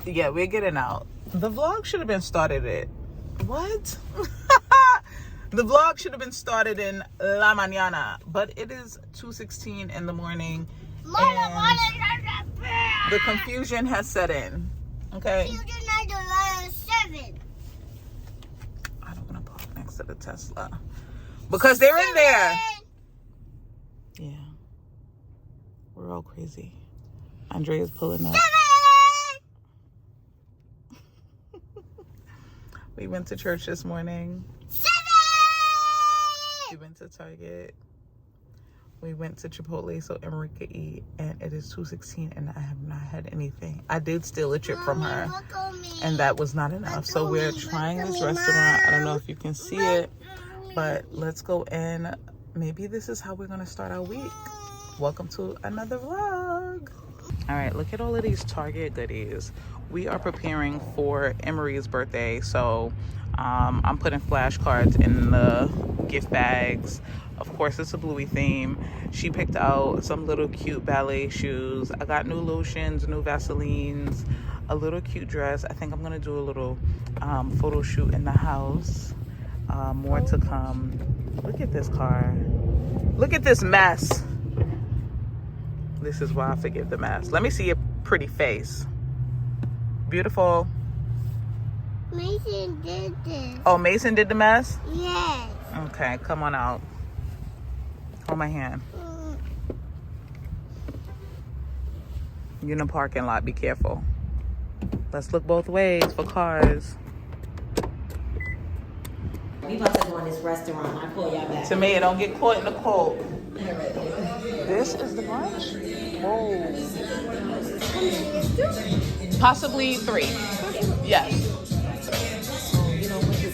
Yeah, we're getting out. The vlog should have been started at what? The vlog should have been started in La Mañana, but it is 2:16 in the morning, and the confusion has set in. Okay. I don't want to park next to the Tesla because they're in there. Yeah, we're all crazy. Andrea's pulling up. We went to church this morning. We went to Target. We went to Chipotle so Emery could eat, and it is 2:16 and I have not had anything. I did steal a chip from her, and that was not enough. So we're trying this restaurant. I don't know if you can see it, but let's go in. Maybe this is how we're gonna start our week. Welcome to another vlog. All right, look at all of these Target goodies. We are preparing for Emery's birthday, so I'm putting flashcards in the gift bags. Of course, it's a Bluey theme. She picked out some little cute ballet shoes. I got new lotions, new Vaselines, a little cute dress. I think I'm gonna do a little photo shoot in the house. More to come. Look at this car. Look at this mess. This is why I forgive the mess. Let me see your pretty face. Beautiful. Mason did this. Oh, Mason did the mess? Yes. Okay, come on out. Hold my hand. You're in the parking lot. Be careful. Let's look both ways for cars. We about to go in this restaurant. I pull y'all back. Tamia, don't get caught in the cold. This is the brunch? Whoa. Possibly 3. Yes.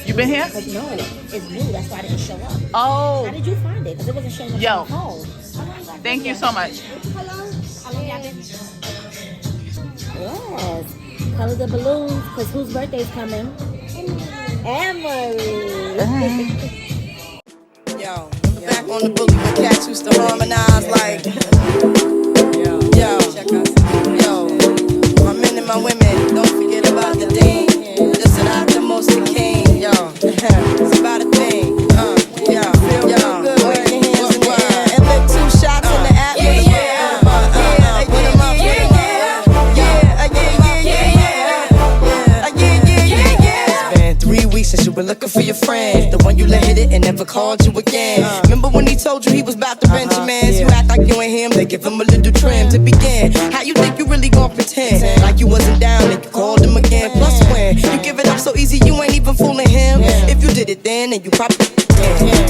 You been here? No, it's new. That's why I didn't show up. Oh. How did you find it? Because it wasn't showing up Yo. on the phone. Thank you so much. How long y'all been? Yes. Color the balloons, because whose birthday's coming? Emery. Yo, back on the boogie with cats used to harmonize like. Yo, my men and my women, don't forget about the dean. This is not the most king, yo. It's about a thing, yo. Feel good, wave your hands in the air and lick 2 shots in the atmosphere. It's been 3 weeks since you were looking for your friend, the one you let hit it and never called you again. Remember when he told you he was about to Benjamins? You act like you ain't him, they give him a little trim to begin. How you think you really gon' pretend like you wasn't down and you called him again? Plus when you give it up so easy, you ain't even fooling him. If you did it then you probably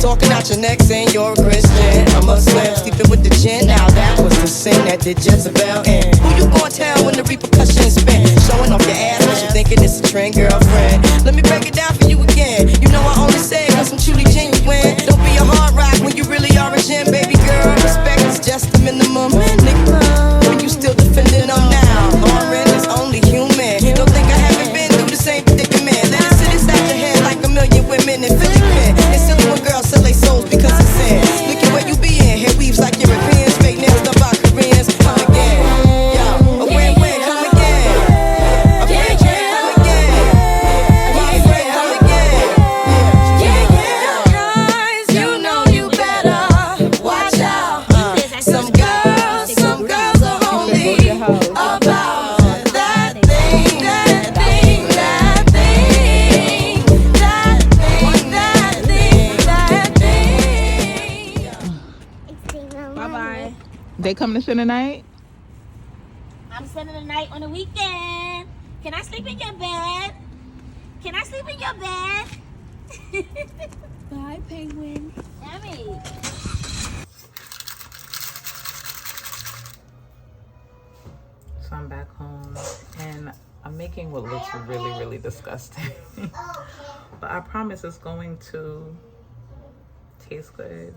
talking out your neck saying you're a Christian, a Muslim, sleeping with the gin. Now that was the sin that did Jezebel in. Who you gon' tell when the repercussions spin? Showing off your ass, but you thinking it's a trend, girlfriend. Let me break it down for you again. You know I only say it 'cause I'm truly genuine. Don't be a hard rock when you really are a gem, baby girl. Respect is just the minimum. Nigga, when you still defending them now. Lauren is only human. Don't think I haven't been through the same predicament. Let it sit inside your head like a million women in Philly men. It's silly when girls sell their souls because it's sin. Look at where you be in. Hair weaves like Europeans. Fake nails done by Koreans. Come again. Yo, a win-win. Come again. A win-win. Come again. Win-win. Come again. Guys, you know you better watch out. Some girls are only about that thing, that thing, that thing, that thing, that thing. Bye-bye. They coming to spend the night? I'm spending the night on the weekend. Can I sleep in your bed? Can I sleep in your bed? Bye, penguin. Emmy. So I'm back home and I'm making what looks really, really disgusting. But I promise it's going to taste good.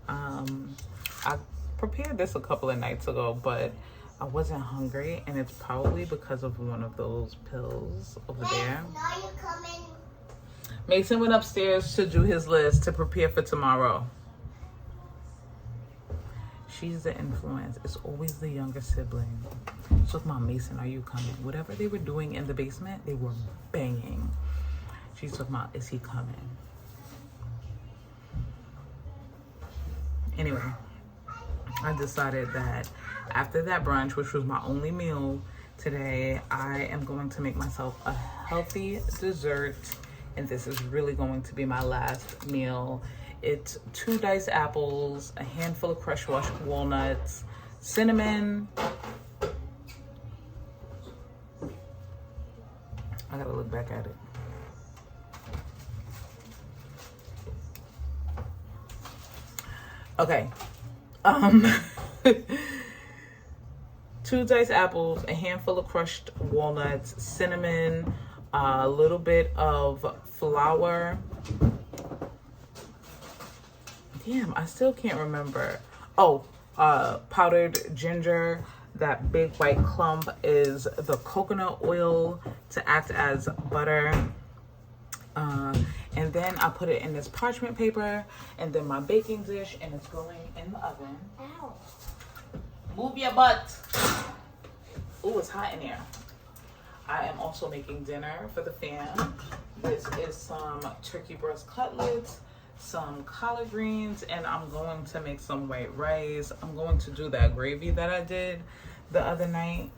I prepared this a couple of nights ago, but I wasn't hungry, and it's probably because of one of those pills over there. Mason went upstairs to do his list to prepare for tomorrow. She's the influence. It's always the younger sibling. So with my Mason, are you coming? Whatever they were doing in the basement, they were banging. She's talking about, is he coming? Anyway, I decided that after that brunch, which was my only meal today, I am going to make myself a healthy dessert. And this is really going to be my last meal. It's 2 diced apples, a handful of crushed walnuts, cinnamon. I gotta look back at it. Okay. 2 diced apples, a handful of crushed walnuts, cinnamon, a little bit of flour. Damn, I still can't remember. Oh, powdered ginger. That big white clump is the coconut oil to act as butter. And then I put it in this parchment paper, and then my baking dish, and it's going in the oven. Ow. Move your butt. Ooh, it's hot in here. I am also making dinner for the fam. This is some turkey breast cutlets, some collard greens, and I'm going to make some white rice. I'm going to do that gravy that I did the other night.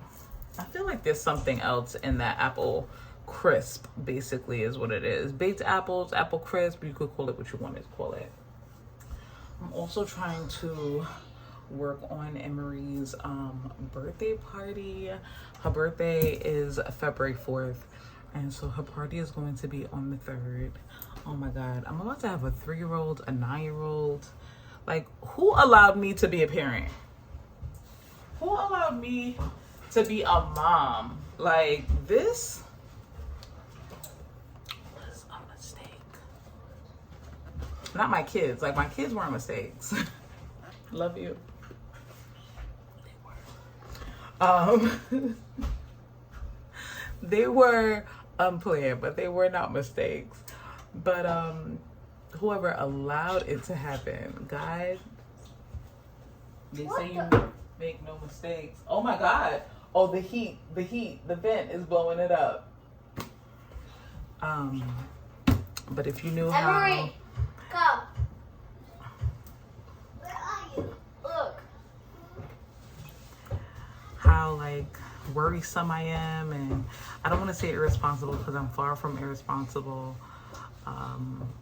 I feel like there's something else in that apple crisp, basically is what it is. Baked apples, apple crisp, you could call it what you want to call it. I'm also trying to work on Emery's birthday party. Her birthday is February 4th, and so her party is going to be on the 3rd. Oh my god, I'm about to have a 3-year-old, a 9-year-old. Like, who allowed me to be a parent? Who allowed me to be a mom? Like, this was a mistake. Not my kids. Like, my kids weren't mistakes. Love you. They were unplanned, but they were not mistakes. But whoever allowed it to happen, God, they say you make no mistakes. Oh my God. Oh, the heat, the vent is blowing it up. But if you knew Emery, how... come. Where are you? Look. How, like, worrisome I am, and I don't want to say irresponsible because I'm far from irresponsible,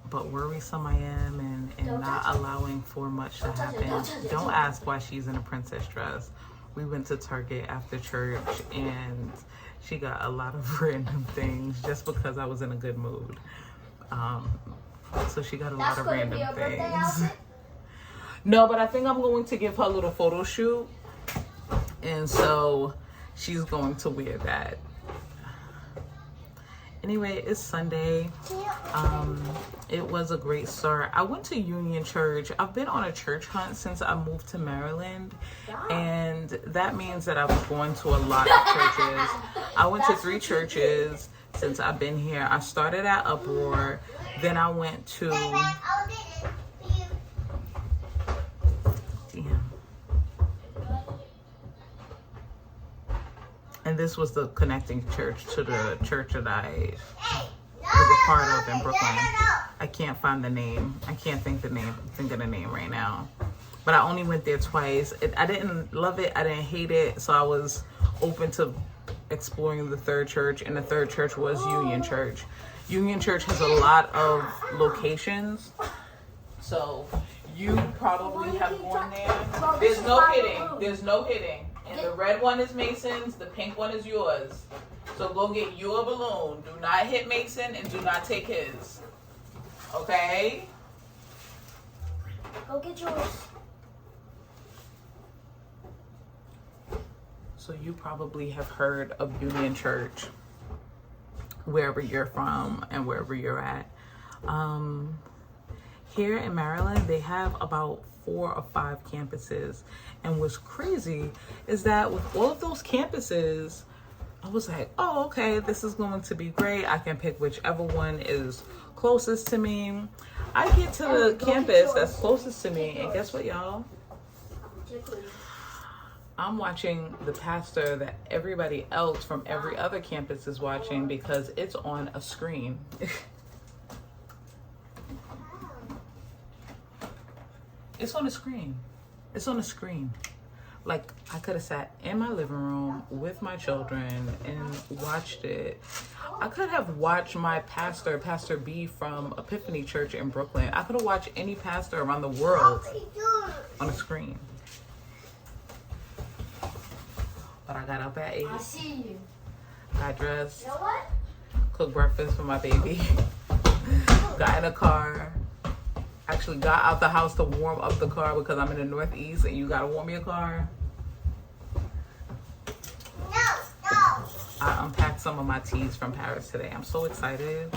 but worrisome I am, and not allowing for much to happen. Don't ask why she's in a princess dress. We went to Target after church, and she got a lot of random things just because I was in a good mood. So she got a lot of random things. No, but I think I'm going to give her a little photo shoot, and so she's going to wear that. Anyway, it's Sunday. It was a great start. I went to Union Church. I've been on a church hunt since I moved to Maryland, and that means that I was going to a lot of churches. I went to 3 churches since I've been here. I started at Uproar, then I went to... And this was the connecting church to the church that I was a part of in Brooklyn. I can't find the name. I can't think of the name right now. But I only went there twice. I didn't love it. I didn't hate it. So I was open to exploring the 3rd church. And the 3rd church was Union Church. Union Church has a lot of locations. So you probably have gone there. There's no hitting. There's no hitting. And the red one is Mason's, the pink one is yours. So go get your balloon. Do not hit Mason and do not take his. Okay? Go get yours. So you probably have heard of Union Church, wherever you're from and wherever you're at. Here in Maryland, they have about 4 or 5 campuses. And what's crazy is that with all of those campuses, I was like, oh, okay, this is going to be great. I can pick whichever one is closest to me. I get to the campus that's closest to me, and guess what, y'all? I'm watching the pastor that everybody else from every other campus is watching because it's on a screen. It's on a screen. It's on a screen. Like, I could have sat in my living room with my children and watched it. I could have watched my pastor, Pastor B from Epiphany Church in Brooklyn. I could have watched any pastor around the world on a screen. But I got up at 8. I see you. Got dressed. You know what? Cooked breakfast for my baby. Got in a car. Actually got out the house to warm up the car because I'm in the Northeast and you gotta warm your car. I unpacked some of my teas from Paris today. I'm so excited.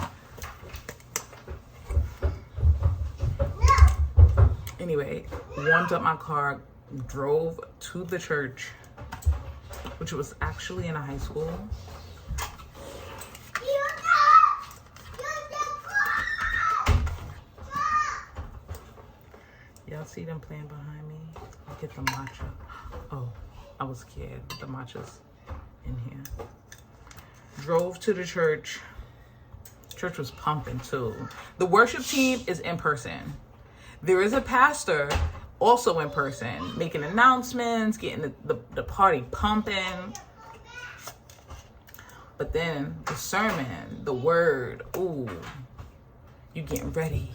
Anyway, warmed up my car, drove to the church, which was actually in a high school. Y'all see them playing behind me? I'll get the matcha. Oh, I was scared. The matcha's in here. Drove to the church. Church was pumping too. The worship team is in person. There is a pastor also in person, making announcements, getting the party pumping. But then the sermon, the word, ooh, you getting ready.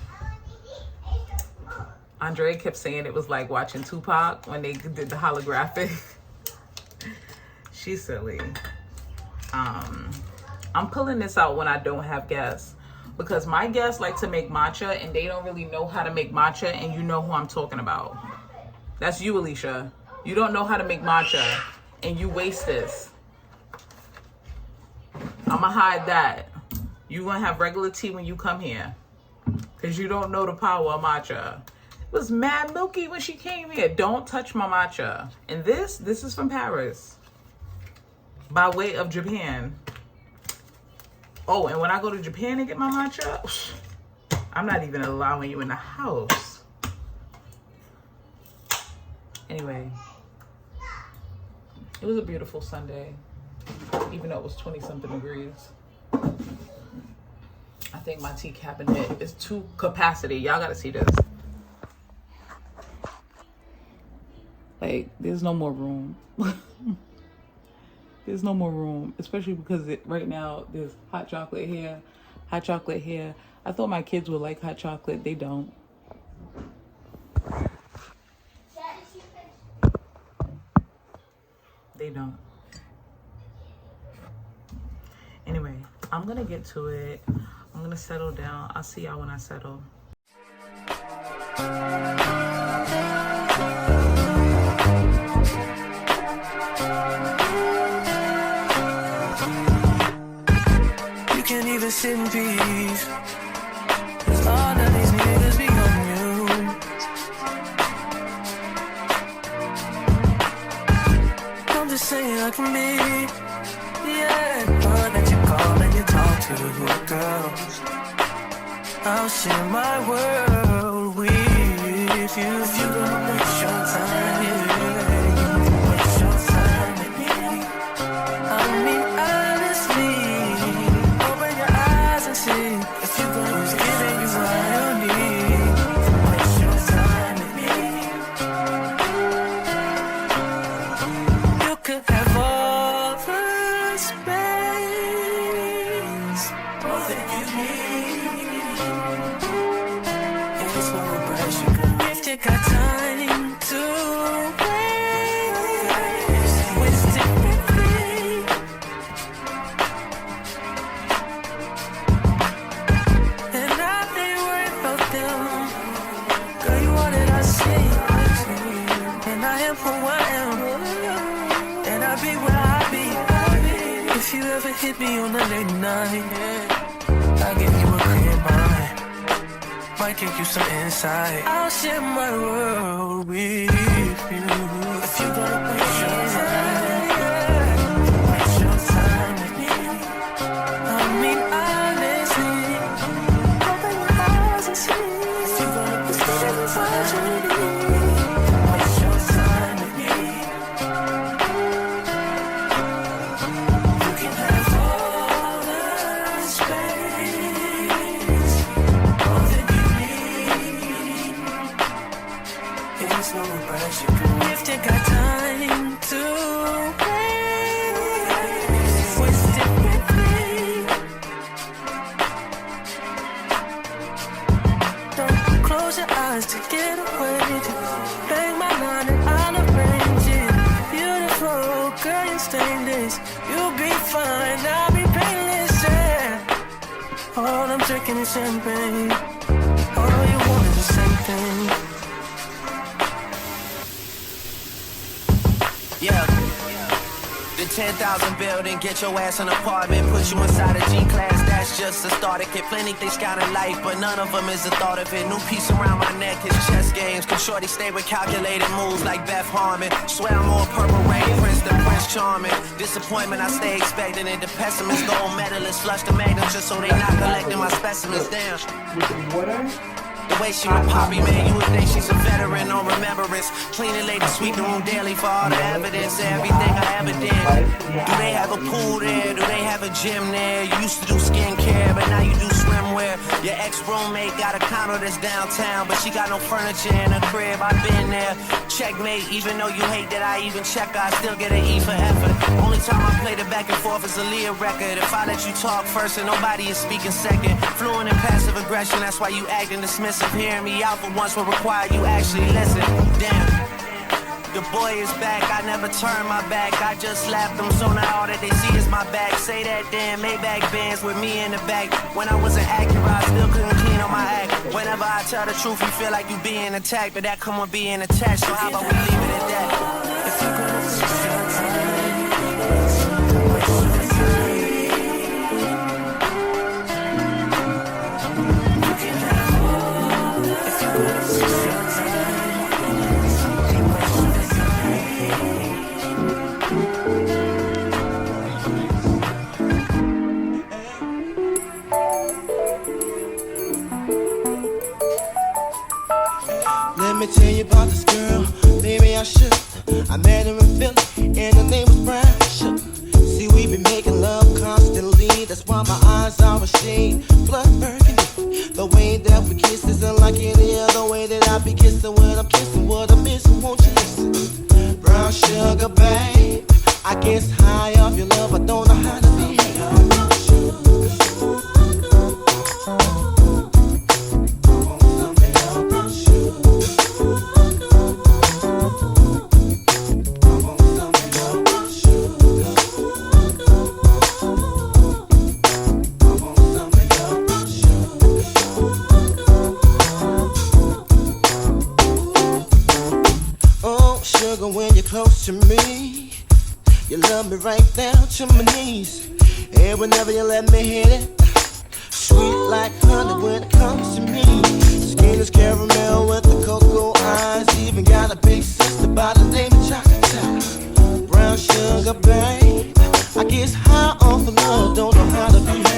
Andre kept saying it was like watching Tupac when they did the holographic. She's silly. I'm pulling this out when I don't have guests because my guests like to make matcha and they don't really know how to make matcha, and you know who I'm talking about. That's you, Alicia. You don't know how to make matcha and you waste this. I'ma hide that. You gonna have regular tea when you come here because you don't know the power of matcha. It was mad milky when she came here. Don't touch my matcha. And this is from Paris by way of Japan. Oh, and when I go to Japan and get my matcha, I'm not even allowing you in the house. Anyway, it was a beautiful Sunday, even though it was 20-something degrees. I think my tea cabinet is to capacity. Y'all gotta see this. Like, there's no more room. There's no more room, especially because right now there's hot chocolate here, hot chocolate here. I thought my kids would like hot chocolate. They don't. They don't. Anyway, I'm gonna get to it. I'm gonna settle down. I'll see y'all when I settle. Sit in peace, 'cause all of these niggas be on you. I'm just saying I can be, yeah. But that you call and you talk to girls, I'll share my world with you. If you don't waste your time, yeah, you can waste your time with me. I mean, honestly. If you gonna lose giving you what I need, waste your time with me. You could have all the space, all that you need. It's no pressure, if you got time to waste it with me. If you ever hit me on a late night, I'll give you a clear mind. Might give you some insight. I'll share my world with you. If you're gonna waste your time, waste your time with me. I mean, honestly, open your eyes and see. If you're gonna waste your time with me, waste your time. It's no pressure. If you got time to waste it with me. Don't close your eyes to get away. Just bang my line and I'll arrange it. Beautiful girl, you stainless. You'll be fine, I'll be painless, yeah. All I'm drinking is champagne. All you want is the same thing. Yeah. The 10,000 building, get your ass an apartment, put you inside a G-class, that's just a starter kit. Plenty things count in life, but none of them is the thought of it. New piece around my neck, his chess games. Can shorty stay with calculated moves like Beth Harmon? Swear I'm more Purple Rain Prince than Prince Charming. Disappointment I stay expecting it. The pessimist, gold medalist, flush the magnum just so they not collecting my specimens. Damn. The way she with Poppy, man, you would think she's a veteran on remembrance. Cleaning lady, sweep the room daily for all the evidence of everything I ever did. Do they have a pool there? Do they have a gym there? You used to do skincare, but now you do swimwear. Your ex-roommate got a condo that's downtown, but she got no furniture in her crib. I've been there. Checkmate, even though you hate that I even check her, I still get an E for effort. Only time I play the back and forth is a Leah record. If I let you talk first and nobody is speaking second. Fluent in passive aggression, that's why you acting dismissive. Hearing me out for once will require you actually listen. Damn, the boy is back, I never turn my back. I just slapped them, so now all that they see is my back. Say that damn Maybach Benz with me in the back. When I wasn't accurate, I still couldn't clean on my act. Whenever I tell the truth, you feel like you being attacked, but that come with being attached. So how about we leave it at that? If you're gonna waste your time, waste your time. You can have all if you're gonna waste your time. Let me tell you about this girl, maybe I should. I met her in Philly, and her name was Brian. See, we been making love constantly. That's why my eyes are a shade blood burgundy. The way that we kiss isn't like any other way that I be kissing when I'm kissing. What I'm missing, won't you listen? Brown sugar, babe. I guess high off your love, I don't know how to behave. When you're close to me, you love me right down to my knees. And whenever you let me hit it, sweet like honey when it comes to me. Skin is caramel with the cocoa eyes. Even got a big sister by the name of Chocolate. Brown sugar, babe. I guess high off of love, don't know how to behave.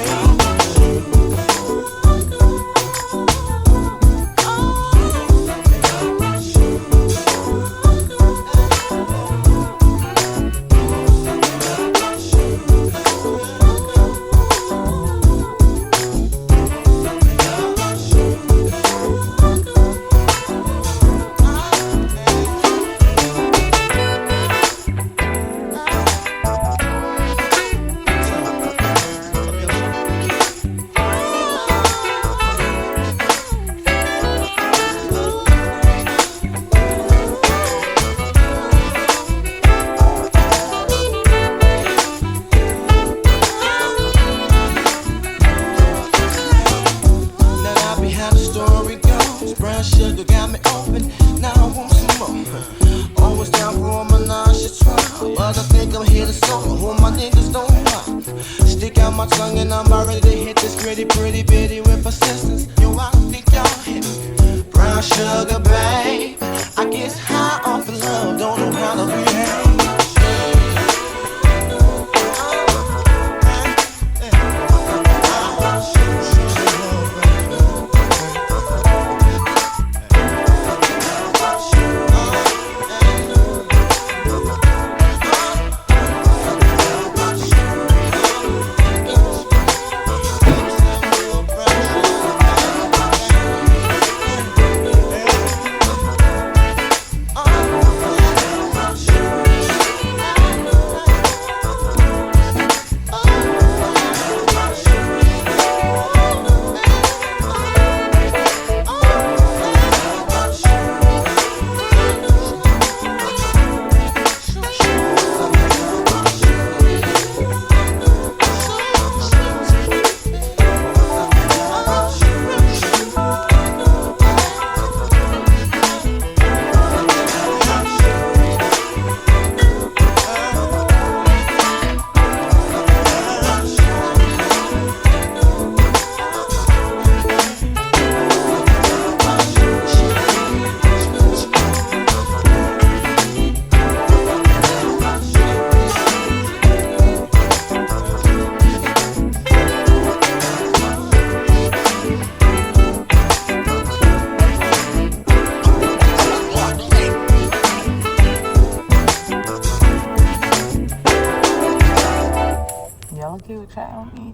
Snapchat on me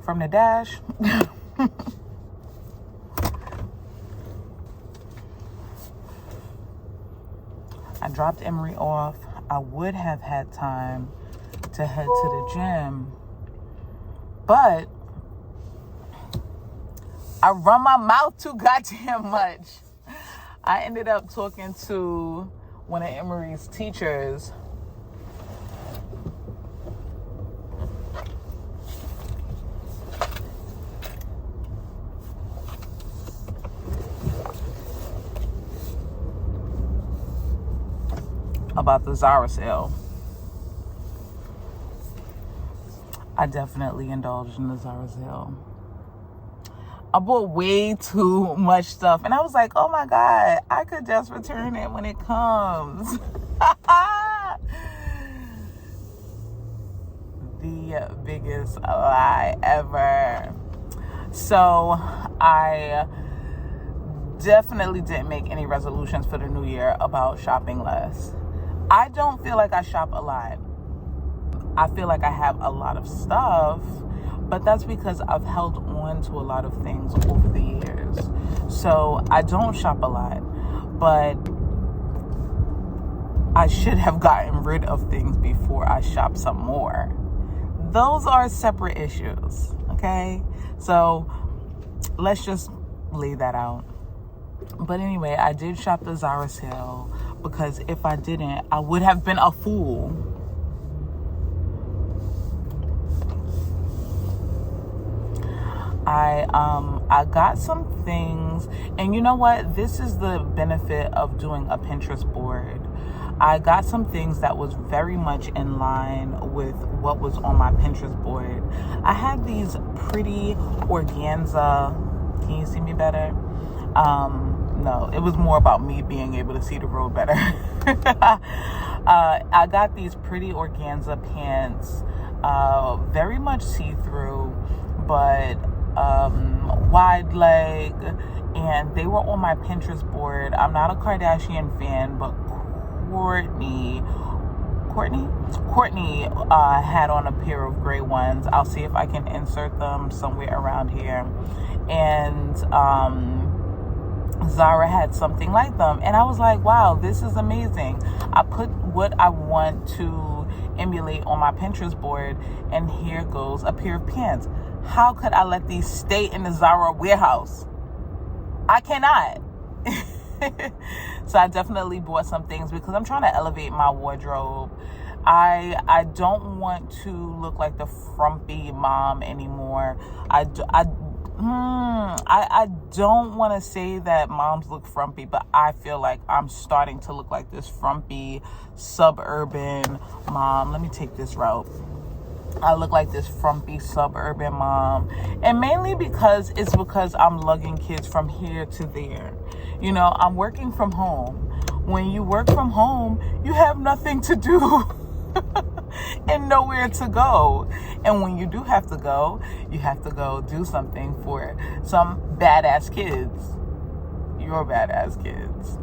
from the dash. I dropped Emery off. I would have had time to head to the gym, but I run my mouth too goddamn much. I ended up talking to one of Emery's teachers about the Zara sale. I definitely indulged in the Zara sale. I bought way too much stuff, and I was like, oh my God, I could just return it when it comes. The biggest lie ever. So I definitely didn't make any resolutions for the new year about shopping less. I don't feel like I shop a lot. I feel like I have a lot of stuff, but that's because I've held on to a lot of things over the years. So I don't shop a lot, but I should have gotten rid of things before I shop some more. Those are separate issues, okay? So let's just lay that out. But anyway, I did shop the Zara sale because if I didn't, I would have been a fool. I got some things, and you know what? This is the benefit of doing a Pinterest board. I got some things that was very much in line with what was on my Pinterest board. I had these pretty organza. Can you see me better? No, it was more about me being able to see the road better. I got these pretty organza pants, very much see-through, but wide leg, and they were on my Pinterest board. I'm not a Kardashian fan, but Courtney had on a pair of gray ones. I'll see if I can insert them somewhere around here. And Zara had something like them, and I was like, wow, this is amazing. I put what I want to emulate on my Pinterest board, and here goes a pair of pants. How could I let these stay in the Zara warehouse? I cannot. So I definitely bought some things because I'm trying to elevate my wardrobe. I don't want to look like the frumpy mom anymore. I don't want to say that moms look frumpy, but I feel like I'm starting to look like this frumpy suburban mom. Let me take this route. I look like this frumpy suburban mom, and mainly because I'm lugging kids from here to there. You know, I'm working from home. When you work from home, you have nothing to do and nowhere to go. And when you do have to go, you have to go do something for some badass kids. Your badass kids.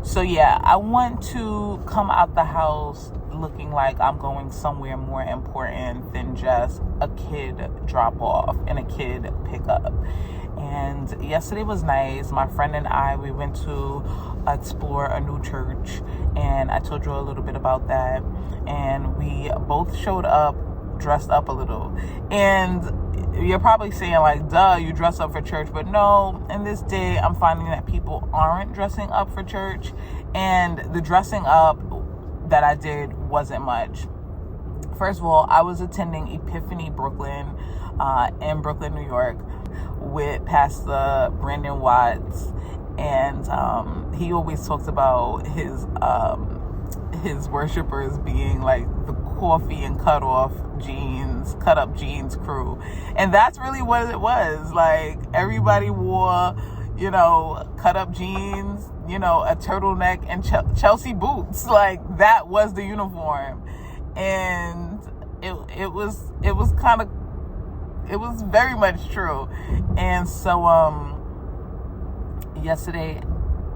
So yeah, I want to come out the house looking like I'm going somewhere more important than just a kid drop off and a kid pickup. And yesterday was nice. My friend and I, we went to explore a new church, and I told you a little bit about that. And we both showed up dressed up a little. And you're probably saying like, duh, you dress up for church. But no, in this day, I'm finding that people aren't dressing up for church. And the dressing up that I did wasn't much. First of all, I was attending Epiphany Brooklyn in Brooklyn, New York, with Pastor Brandon Watts, and he always talks about his worshipers being like the coffee and cut up jeans crew, and that's really what it was. Like, everybody wore, you know, cut up jeans, you know, a turtleneck and Chelsea boots. Like, that was the uniform, and it was very much true. And so yesterday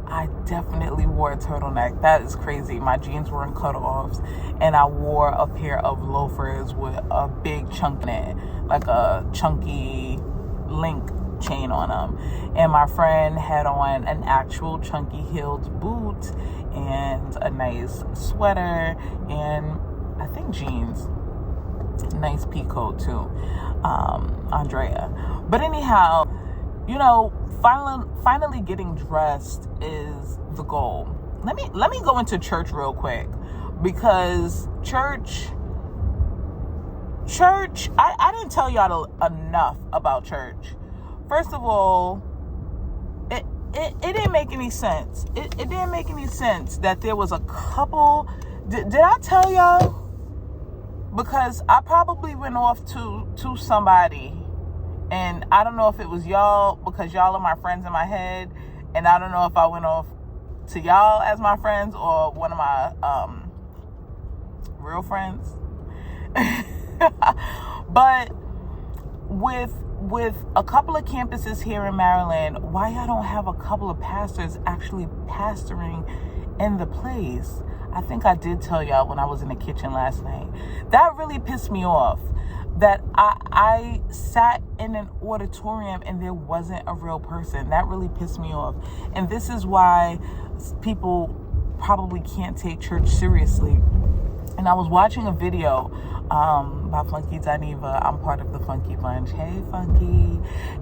I definitely wore a turtleneck. That is crazy. My jeans were in cutoffs, and I wore a pair of loafers with a big chunk in it, like a chunky link chain on them. And my friend had on an actual chunky heeled boot and a nice sweater and I think jeans. Nice pea coat too. Andrea. But anyhow, you know, finally getting dressed is the goal. Let me go into church real quick, because church I didn't tell y'all enough about church. First of all, it didn't make any sense. It didn't make any sense that there was a couple. Did I tell y'all? Because I probably went off to somebody, and I don't know if it was y'all, because y'all are my friends in my head, and I don't know if I went off to y'all as my friends or one of my real friends. But with a couple of campuses here in Maryland, why y'all don't have a couple of pastors actually pastoring in the place? I think I did tell y'all when I was in the kitchen last night. That really pissed me off. That I sat in an auditorium and there wasn't a real person. That really pissed me off. And this is why people probably can't take church seriously. And I was watching a video by Flunky Daniva. I'm part of the Funky Bunch. Hey, Funky.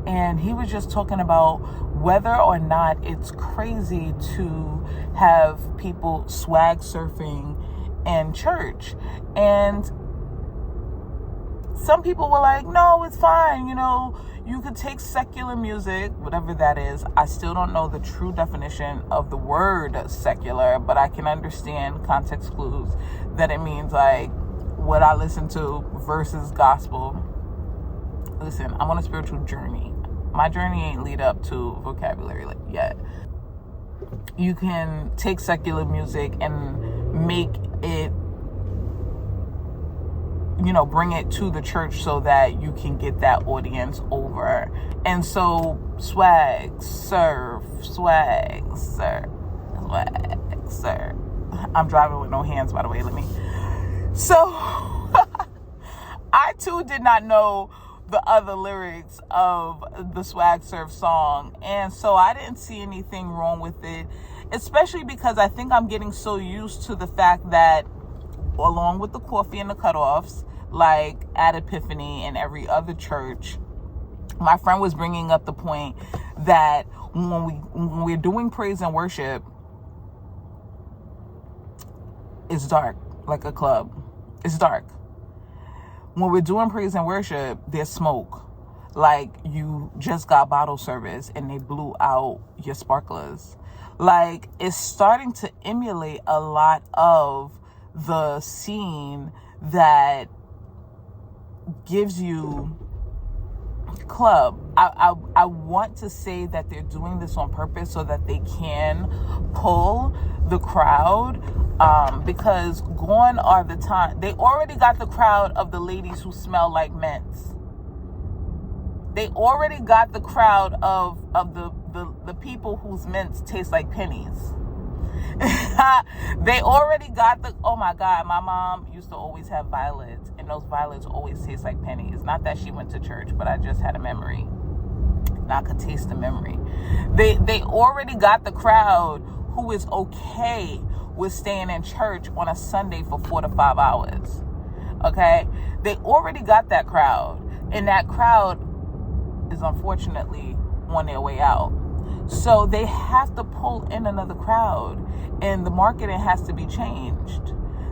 And he was just talking about whether or not it's crazy to have people swag surfing in church. And some people were like, no, it's fine. You know, you could take secular music, whatever that is. I still don't know the true definition of the word secular, but I can understand context clues that it means like what I listen to versus gospel. Listen, I'm on a spiritual journey. My journey ain't lead up to vocabulary yet. You can take secular music and make it, you know, bring it to the church so that you can get that audience over. And so swag, surf, swag, surf, swag, surf. I'm driving with no hands, by the way. So I too did not know the other lyrics of the Swag Surf song, and so I didn't see anything wrong with it, especially because I think I'm getting so used to the fact that, along with the coffee and the cutoffs, like at Epiphany and every other church, my friend was bringing up the point that when we're doing praise and worship, it's dark, like a club. It's dark. When we're doing praise and worship, there's smoke. Like you just got bottle service and they blew out your sparklers. Like it's starting to emulate a lot of the scene that gives you club. I want to say that they're doing this on purpose so that they can pull the crowd, because gone are the time. They already got the crowd of the ladies who smell like mints. They already got the crowd of the people whose mints taste like pennies. They already got the, oh my God, my mom used to always have violets, and those violets always taste like pennies. Not that she went to church, but I just had a memory. And I could taste the memory. They already got the crowd who is okay with staying in church on a Sunday for 4 to 5 hours. Okay? They already got that crowd. And that crowd is unfortunately on their way out. So they have to pull in another crowd. And the marketing has to be changed.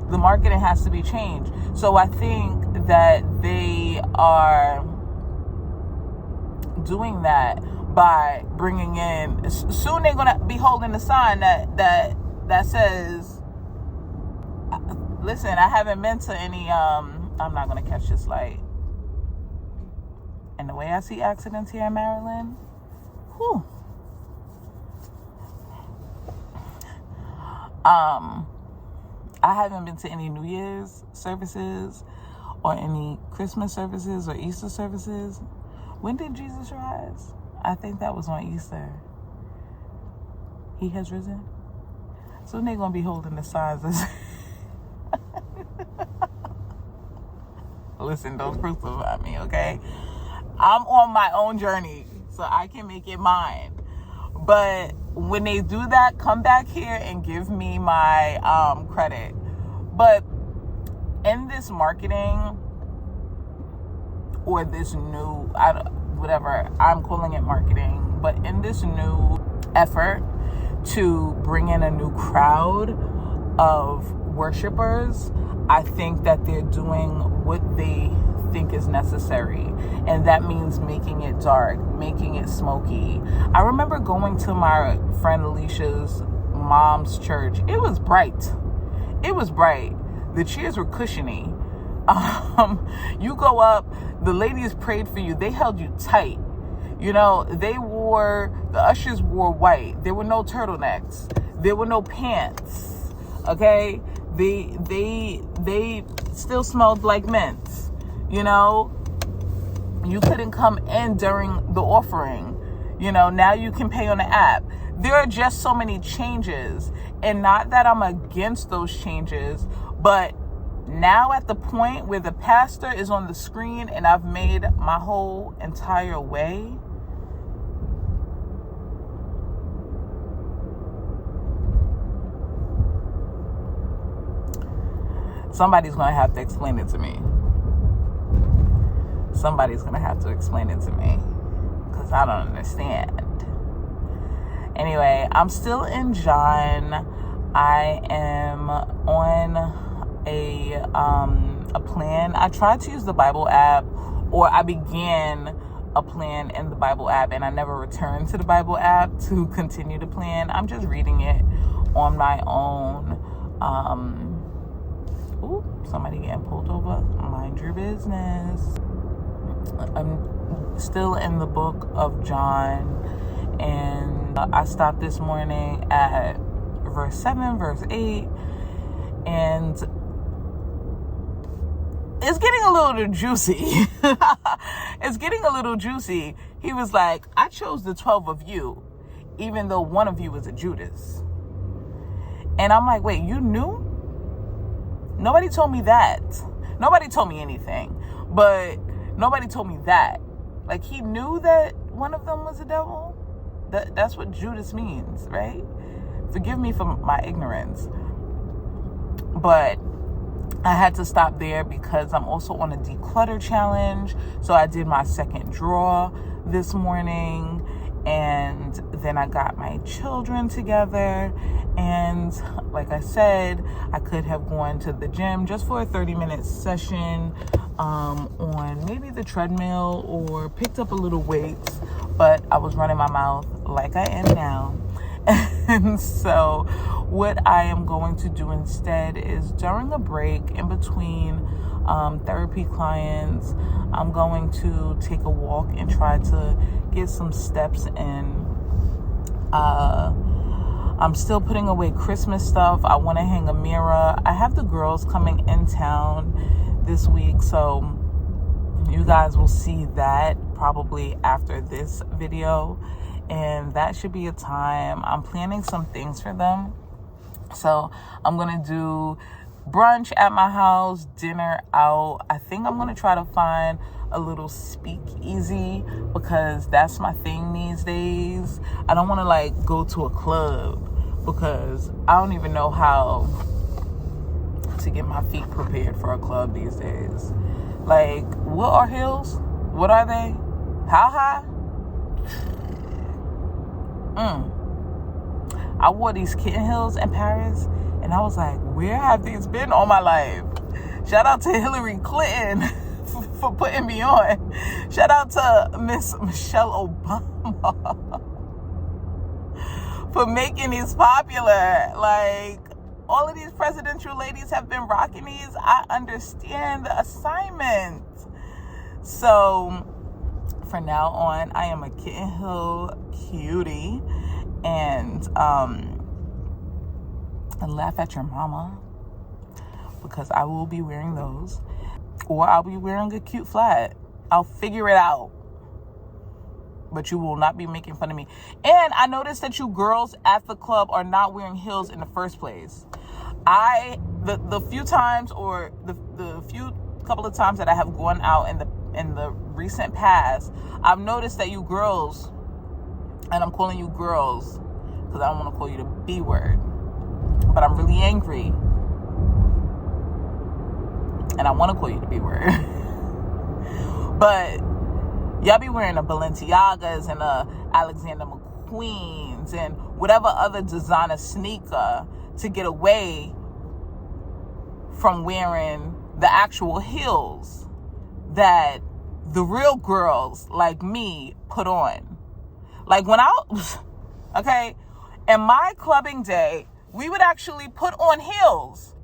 The marketing has to be changed. So I think that they are doing that by bringing in, soon they're going to be holding a sign that says, listen, I haven't been to any, I'm not going to catch this light. And the way I see accidents here in Maryland, whew. I haven't been to any New Year's services or any Christmas services or Easter services. When did Jesus rise? I think that was on Easter. He has risen. So they're going to be holding the signs. Listen, don't crucify me, okay? I'm on my own journey, so I can make it mine. But when they do that, come back here and give me my credit. But in this marketing, or this new, whatever, I'm calling it marketing, but in this new effort to bring in a new crowd of worshipers, I think that they're doing what they think is necessary, and that means making it dark, making it smoky. I remember going to my friend Alicia's mom's church. It was bright. The chairs were cushiony. You go up, the ladies prayed for you. They held you tight. You know, the ushers wore white. There were no turtlenecks. There were no pants. Okay? They still smelled like mint. You know, you couldn't come in during the offering. You know, now you can pay on the app. There are just so many changes, and not that I'm against those changes, but now at the point where the pastor is on the screen and I've made my whole entire way, somebody's going to have to explain it to me. Somebody's going to have to explain it to me, because I don't understand. Anyway, I'm still in John. I am on a plan. I tried to use the Bible app, or I began a plan in the Bible app, and I never returned to the Bible app to continue the plan. I'm just reading it on my own. Somebody getting pulled over. Mind your business. I'm still in the book of John, and I stopped this morning at verse 7, verse 8, and it's getting a little juicy. It's getting a little juicy. He was like, I chose the 12 of you, even though one of you was a Judas. And I'm like, wait, you knew? Nobody told me that. Nobody told me anything, but nobody told me that. Like, he knew that one of them was a devil? That's what Judas means, right? Forgive me for my ignorance. But I had to stop there because I'm also on a declutter challenge. So I did my second drawer this morning, and then I got my children together. And like I said, I could have gone to the gym just for a 30-minute session on maybe the treadmill, or picked up a little weights, but I was running my mouth like I am now. And so what I am going to do instead is, during a break in between therapy clients, I'm going to take a walk and try to get some steps in. I'm still putting away Christmas stuff. I want to hang a mirror. I have the girls coming in town this week, so you guys will see that probably after this video, and that should be a time. I'm planning some things for them. So I'm going to do brunch at my house, dinner out. I think I'm going to try to find a little speakeasy, because that's my thing these days. I don't want to like go to a club, because I don't even know how to get my feet prepared for a club these days. Like, what are heels? What are they? How high? I wore these kitten heels in Paris, and I was like, where have these been all my life? Shout out to Hillary Clinton for putting me on. Shout out to Miss Michelle Obama for making these popular. Like, all of these presidential ladies have been rocking these. I understand the assignment. So from now on, I am a kitten heel cutie, and laugh at your mama, because I will be wearing those, or I'll be wearing a cute flat. I'll figure it out. but you will not be making fun of me. And I noticed that you girls at the club are not wearing heels in the first place. The few times, or the few couple of times that I have gone out in the recent past, I've noticed that you girls, and I'm calling you girls because I don't want to call you the B word, but I'm really angry, and I want to call you the B word. But y'all be wearing the Balenciagas and the Alexander McQueens and whatever other designer sneaker to get away from wearing the actual heels that the real girls like me put on. Like when okay, in my clubbing day, we would actually put on heels.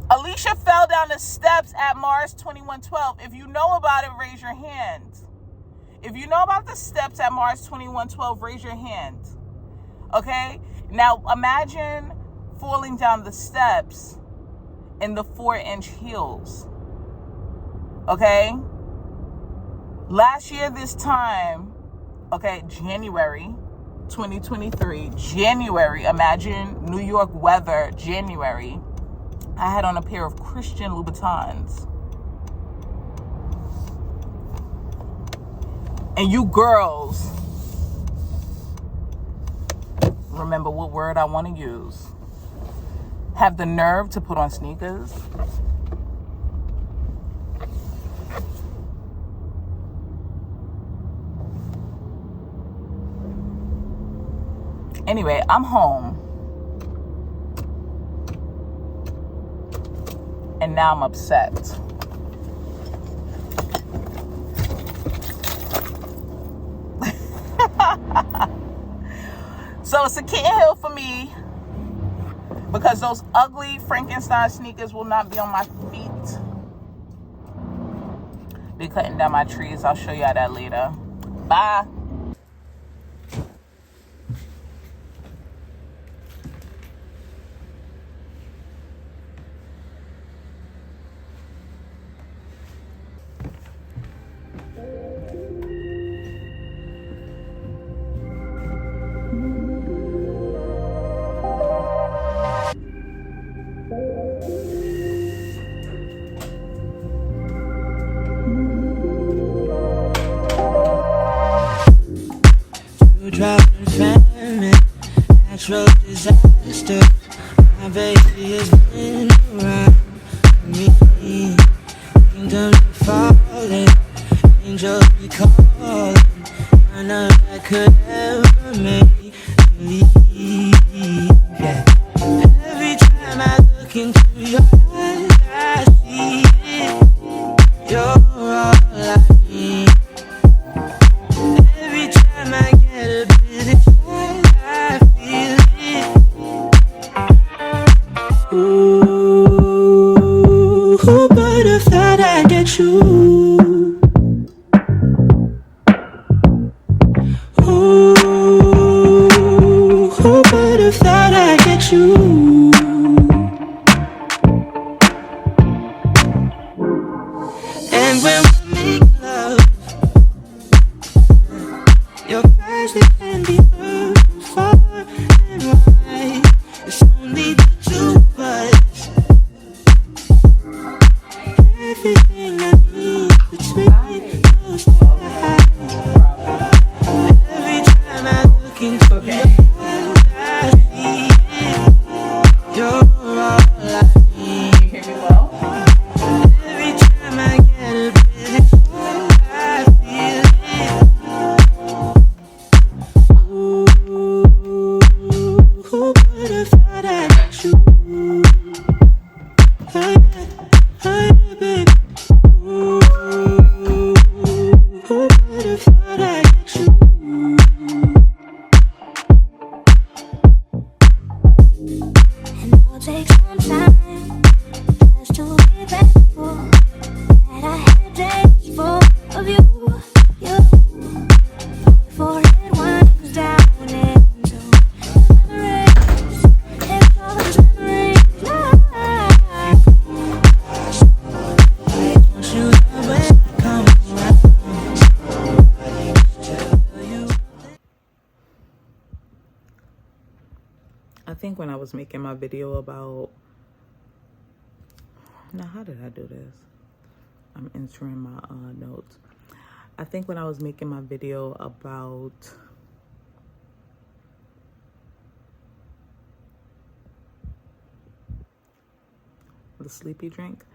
Alicia fell down the steps at Mars 2112. If you know about it, raise your hand. If you know about the steps at Mars 2112, raise your hand. Okay? Now imagine falling down the steps in the 4-inch heels. Okay? Last year this time, okay, January 2023, January, imagine New York weather, January, I had on a pair of Christian Louboutins. And you girls, remember what word I want to use, have the nerve to put on sneakers. Anyway, I'm home. And now I'm upset. So it's a kitten hill for me because those ugly Frankenstein sneakers will not be on my feet. Be cutting down my trees. I'll show y'all that later. Bye. Natural disaster. My baby has been around me. Kingdoms are falling, angels be calling. None of that could ever make me leave. Yeah. Every time I look into your eyes, I see it. You're all I need. Every time I get a bit excited, I feel it. Ooh, who would have thought I'd get you? Ooh, who would have thought I'd get you? And when we make love, your eyes, they can be heard from far and wide. It's only the two of us. Everything I need between those two eyes. Every time I look into your eyes, I see it. You're all I need. Can you hear me well? Every time I get a bit excited, I feel it. Ooh. think when I was making my video about, now how did I do this? I'm entering my notes. I think when I was making my video about the sleepy drink,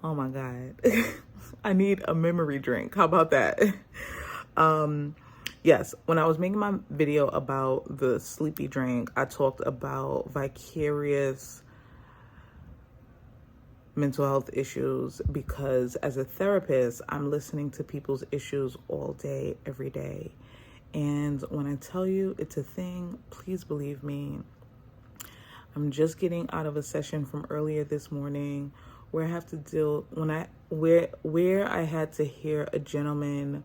oh my God, I need a memory drink. How about that? Yes, when I was making my video about the sleepy drink, I talked about vicarious mental health issues, because as a therapist, I'm listening to people's issues all day, every day. And when I tell you it's a thing, please believe me. I'm just getting out of a session from earlier this morning where I have to deal, where I had to hear a gentleman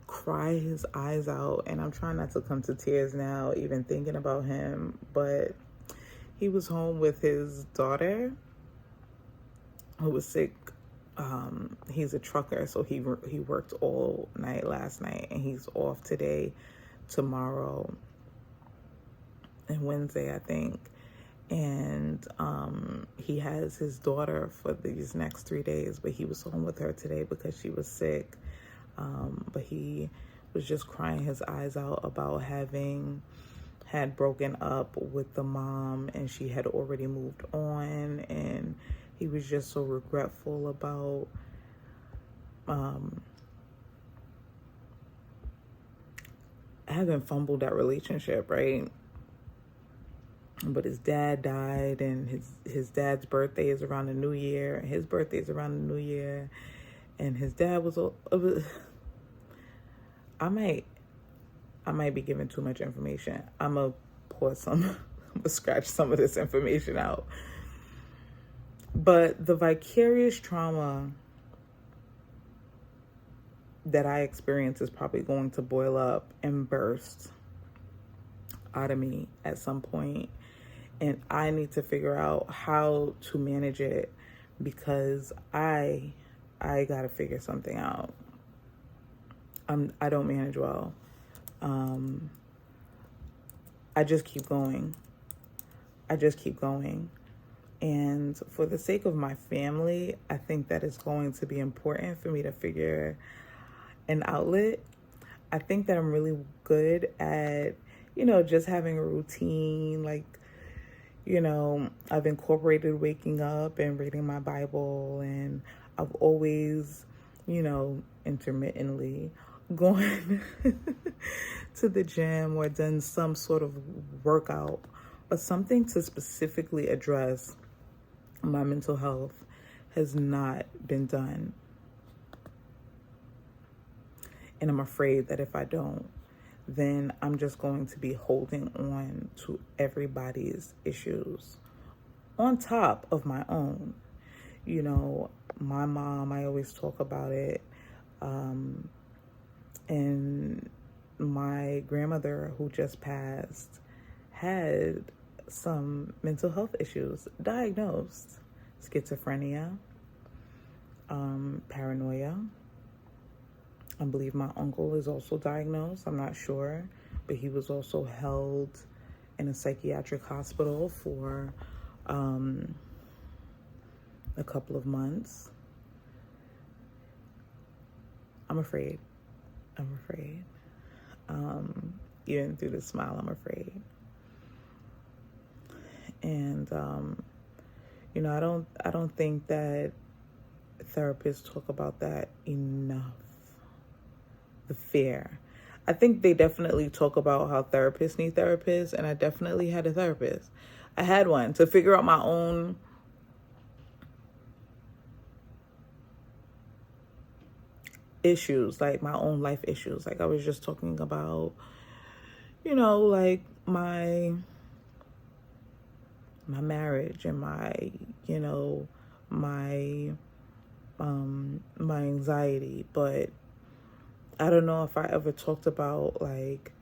cry his eyes out, and I'm trying not to come to tears now even thinking about him, but he was home with his daughter who was sick. He's a trucker, so he worked all night last night, and he's off today, tomorrow, and Wednesday, I think. And he has his daughter for these next 3 days, but he was home with her today because she was sick. But he was just crying his eyes out about having had broken up with the mom, and she had already moved on, and he was just so regretful about having fumbled that relationship, right? But his dad died, and his dad's birthday is around the new year, and his birthday is around the new year, and his dad was I might be giving too much information. I'm gonna scratch some of this information out. But the vicarious trauma that I experience is probably going to boil up and burst out of me at some point. And I need to figure out how to manage it, because I gotta figure something out. I don't manage well. I just keep going. And for the sake of my family, I think that it's going to be important for me to figure an outlet. I think that I'm really good at, just having a routine. Like, I've incorporated waking up and reading my Bible, and I've always, intermittently going to the gym or done some sort of workout, but something to specifically address my mental health has not been done. And I'm afraid that if I don't, then I'm just going to be holding on to everybody's issues on top of my own. My mom, I always talk about it. And my grandmother, who just passed, had some mental health issues diagnosed: schizophrenia, paranoia. I believe my uncle is also diagnosed. I'm not sure, but he was also held in a psychiatric hospital for a couple of months. I'm afraid. Even through the smile, I'm afraid. And I don't think that therapists talk about that enough. The fear. I think they definitely talk about how therapists need therapists, and I definitely had a therapist. I had one to figure out my own issues, like my own life issues. Like I was just talking about, like my marriage and my anxiety. But I don't know if I ever talked about, like,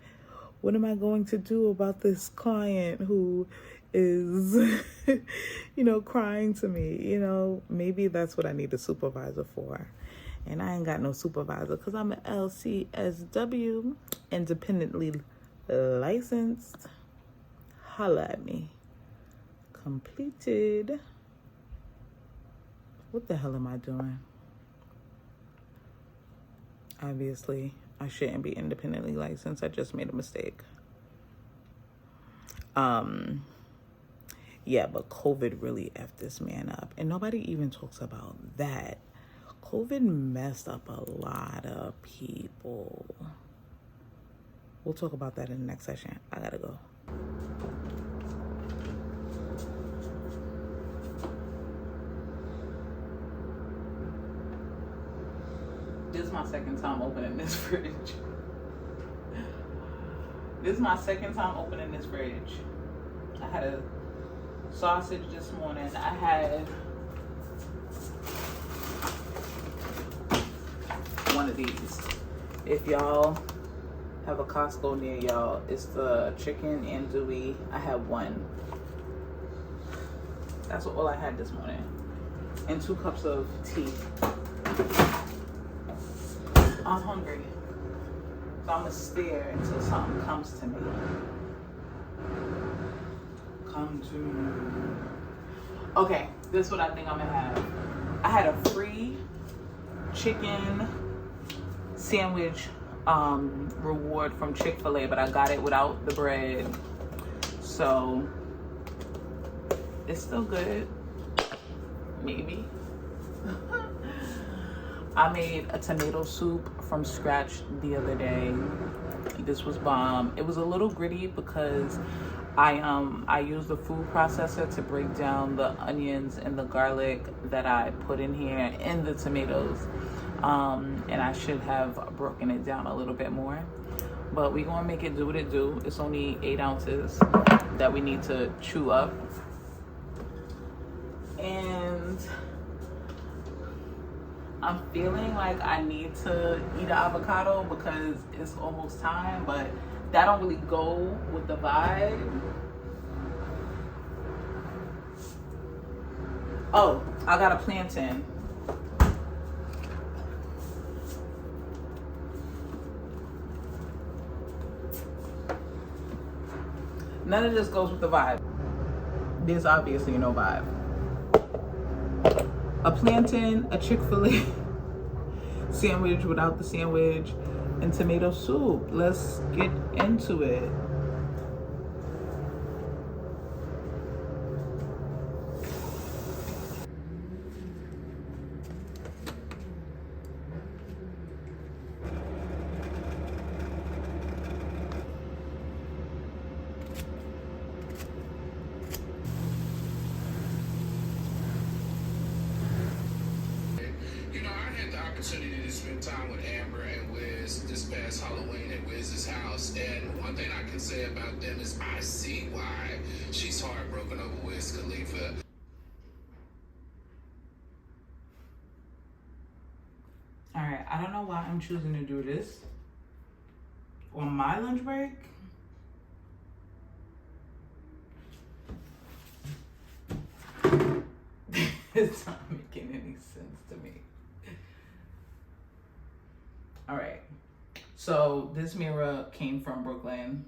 what am I going to do about this client who is, crying to me? Maybe that's what I need a supervisor for. And I ain't got no supervisor because I'm an LCSW, independently licensed. holla at me. Completed. What the hell am I doing? Obviously, I shouldn't be independently licensed. I just made a mistake. Yeah, but COVID really effed this man up. And nobody even talks about that. COVID messed up a lot of people. We'll talk about that in the next session. I gotta go. This is my second time opening this fridge. This is my second time opening this fridge. I had a sausage this morning. I had one of these. If y'all have a Costco near y'all, it's the chicken andouille. I had one. That's all I had this morning. And 2 cups of tea. I'm hungry. So I'm gonna stare until something comes to me. Come to me. Okay, this is what I think I'm gonna have. I had a free chicken sandwich reward from Chick-fil-A, but I got it without the bread. So it's still good. Maybe. I made a tomato soup from scratch the other day. This was bomb. It was a little gritty because I used the food processor to break down the onions and the garlic that I put in here and the tomatoes. And I should have broken it down a little bit more. But we're gonna make it do what it do. It's only 8 ounces that we need to chew up. And I'm feeling like I need to eat an avocado because it's almost time, but that don't really go with the vibe. Oh, I got a plantain. None of this goes with the vibe. There's obviously no vibe. A plantain, a Chick-fil-A sandwich without the sandwich, and tomato soup. Let's get into it. Opportunity to spend time with Amber and Wiz this past Halloween at Wiz's house, and one thing I can say about them is I see why she's heartbroken over Wiz Khalifa. All right, I don't know why I'm choosing to do this on my lunch break. It's not making any sense to me. All right, so this mirror came from Brooklyn,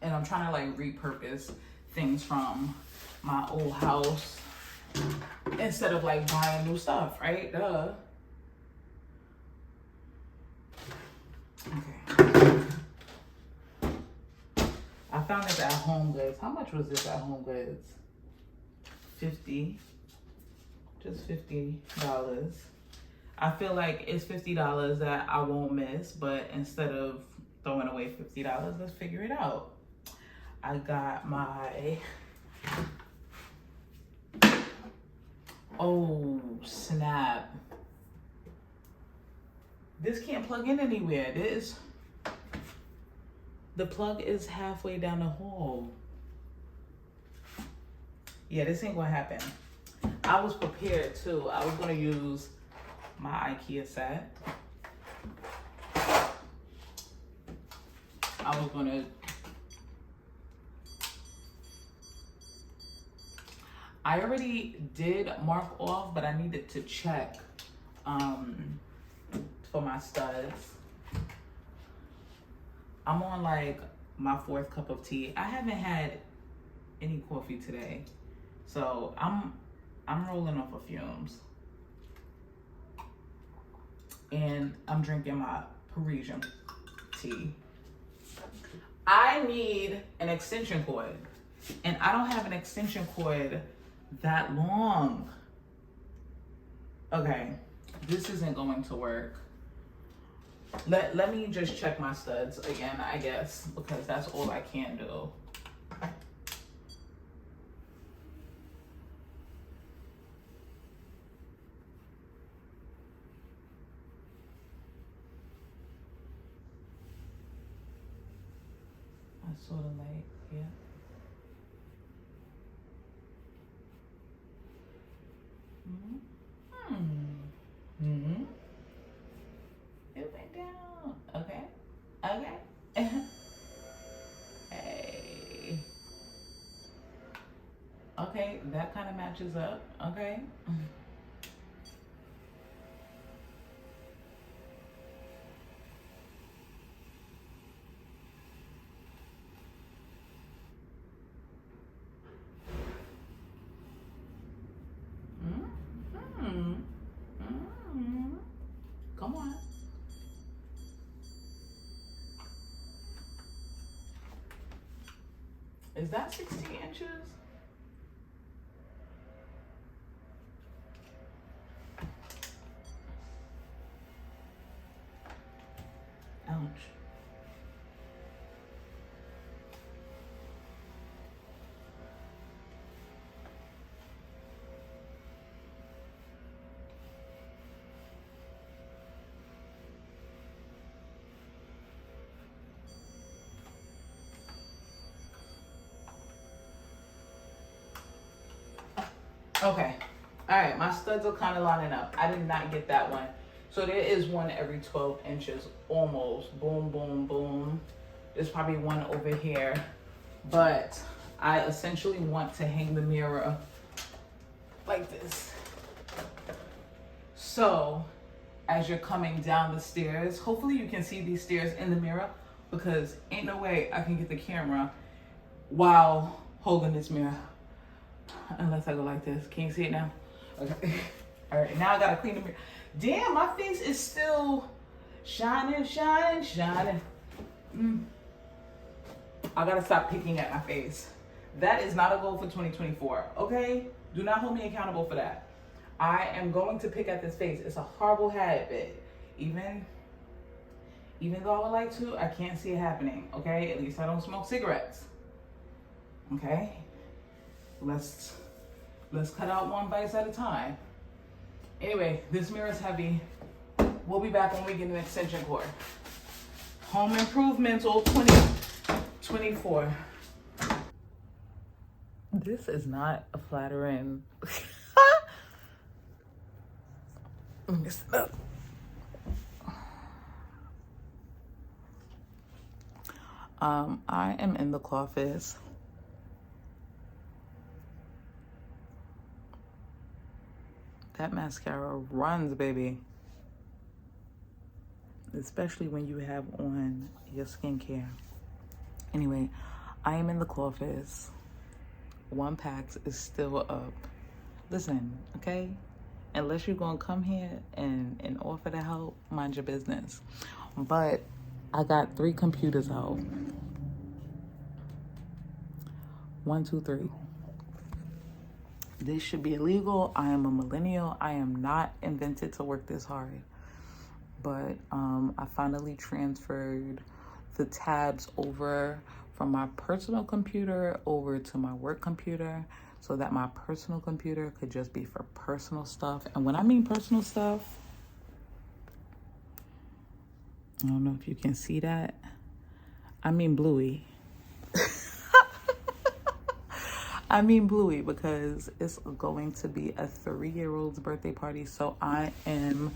and I'm trying to like repurpose things from my old house instead of like buying new stuff, right? Duh. Okay. I found this at Home Goods. How much was this at Home Goods? $50. Just $50. I feel like it's $50 that I won't miss, but instead of throwing away $50, let's figure it out. I got my, oh snap. This can't plug in anywhere. The plug is halfway down the hall. Yeah, this ain't gonna happen. I was prepared too. I was gonna use my IKEA set. I was gonna, I already did mark off, but I needed to check for my studs. I'm on like my 4th cup of tea. I haven't had any coffee today. So I'm rolling off of fumes. And I'm drinking my Parisian tea. I need an extension cord. And I don't have an extension cord that long. Okay, this isn't going to work. Let me just check my studs again, I guess, because that's all I can do. I saw the light, yeah. It went down. Okay. Hey. Okay, that kind of matches up. Okay. Come on. Is that 60 inches? Ouch. Okay. All right. My studs are kind of lining up. I did not get that one. So there is one every 12 inches almost. Boom, boom, boom. There's probably one over here. But I essentially want to hang the mirror like this. So as you're coming down the stairs, hopefully you can see these stairs in the mirror, because ain't no way I can get the camera while holding this mirror. Unless I go like this. Can you see it now? Okay. All right, now I gotta clean the mirror. Damn, my face is still shining. I gotta stop picking at my face. That is not a goal for 2024, okay? Do not hold me accountable for that. I am going to pick at this face. It's a horrible habit. Even though I would like to, I can't see it happening, okay? At least I don't smoke cigarettes, okay? Let's cut out one bite at a time. Anyway, this mirror is heavy. We'll be back when we get an extension cord. Home Improvements 2024. This is not a flattering. I am in the office. That mascara runs, baby. Especially when you have on your skincare. Anyway, I am in the office. One Packs is still up. Listen, okay? Unless you're gonna come here and offer to help, mind your business. But I got 3 computers out. 1, 2, 3. This should be illegal. I am a millennial. I am not invented to work this hard. But I finally transferred the tabs over from my personal computer over to my work computer, so that my personal computer could just be for personal stuff. And when I mean personal stuff, I don't know if you can see that. I mean Bluey. I mean Bluey, because it's going to be a 3-year-old's birthday party. So I am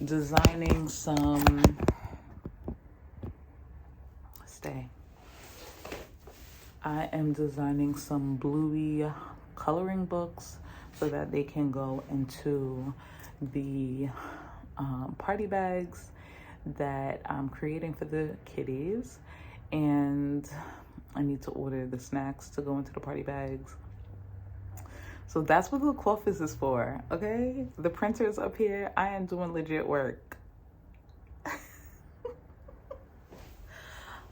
designing some, I am designing some Bluey coloring books so that they can go into the party bags that I'm creating for the kiddies. And I need to order the snacks to go into the party bags. So that's what the office is for, okay? The printer's up here. I am doing legit work.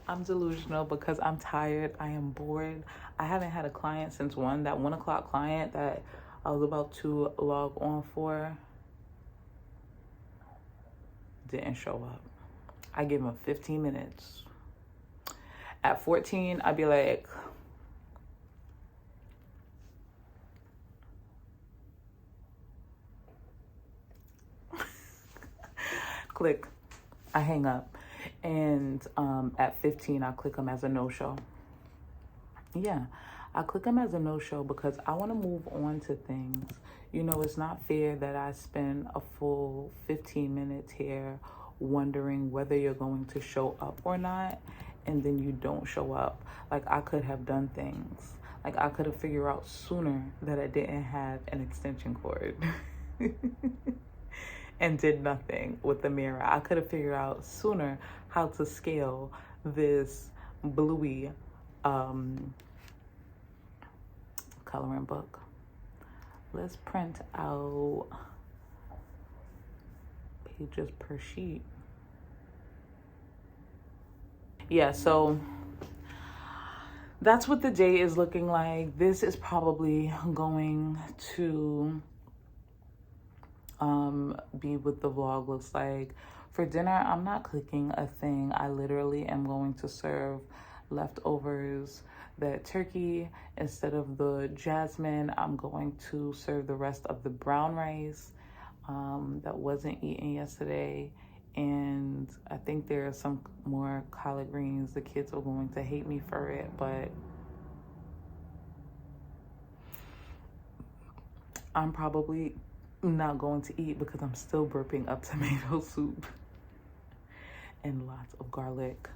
I'm delusional because I'm tired. I am bored. I haven't had a client since that 1 o'clock client that I was about to log on for didn't show up. I give him 15 minutes. At 14, I'd be like, click, I hang up. And at 15, I click him as a no-show. Yeah, I click him as a no-show because I want to move on to things. You know, it's not fair that I spend a full 15 minutes here wondering whether you're going to show up or not, and then you don't show up. Like, I could have done things. Like, I could have figured out sooner that I didn't have an extension cord. And did nothing with the mirror. I could have figured out sooner how to scale this bluey coloring book. Let's print out pages per sheet. Yeah, so that's what the day is looking like. This is probably going to be what the vlog looks like. For dinner, I'm not cooking a thing. I literally am going to serve leftovers. That turkey, instead of the jasmine, I'm going to serve the rest of the brown rice that wasn't eaten yesterday. And I think there are some more collard greens. The kids are going to hate me for it, but I'm probably not going to eat because I'm still burping up tomato soup and lots of garlic.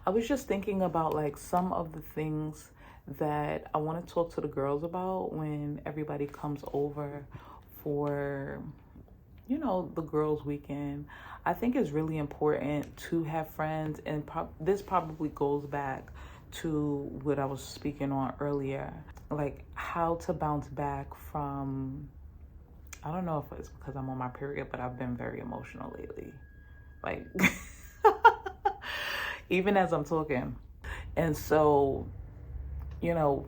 I was just thinking about like some of the things that I want to talk to the girls about when everybody comes over for, you know, the girls' weekend. I think it's really important to have friends, and this probably goes back to what I was speaking on earlier, like how to bounce back from, I don't know if it's because I'm on my period, but I've been very emotional lately. Like, even as I'm talking. And so, you know,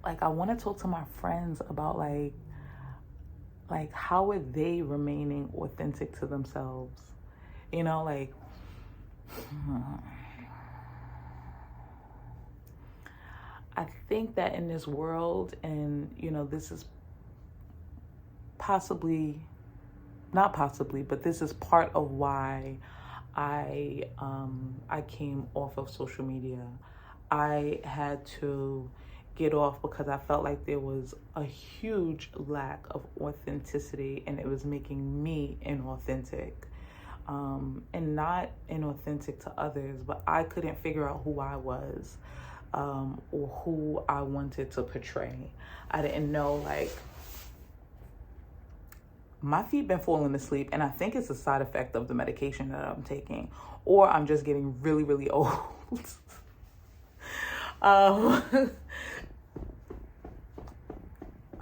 like I want to talk to my friends about like how are they remaining authentic to themselves? You know, like, I think that in this world, and you know, this is not possibly, but this is part of why I came off of social media. I had to get off because I felt like there was a huge lack of authenticity, and it was making me inauthentic. And not inauthentic to others, but I couldn't figure out who I was, or who I wanted to portray. I didn't know, like, my feet been falling asleep, and I think it's a side effect of the medication that I'm taking, or I'm just getting really, really old. I'm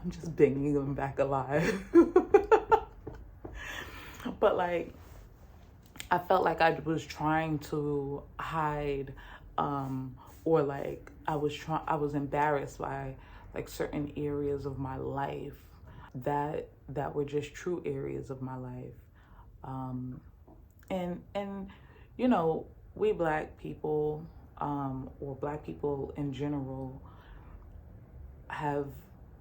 just bringing them back alive. But like, I felt like I was trying to hide, or like I was embarrassed by like certain areas of my life that were just true areas of my life. And you know, we Black people, or Black people in general, have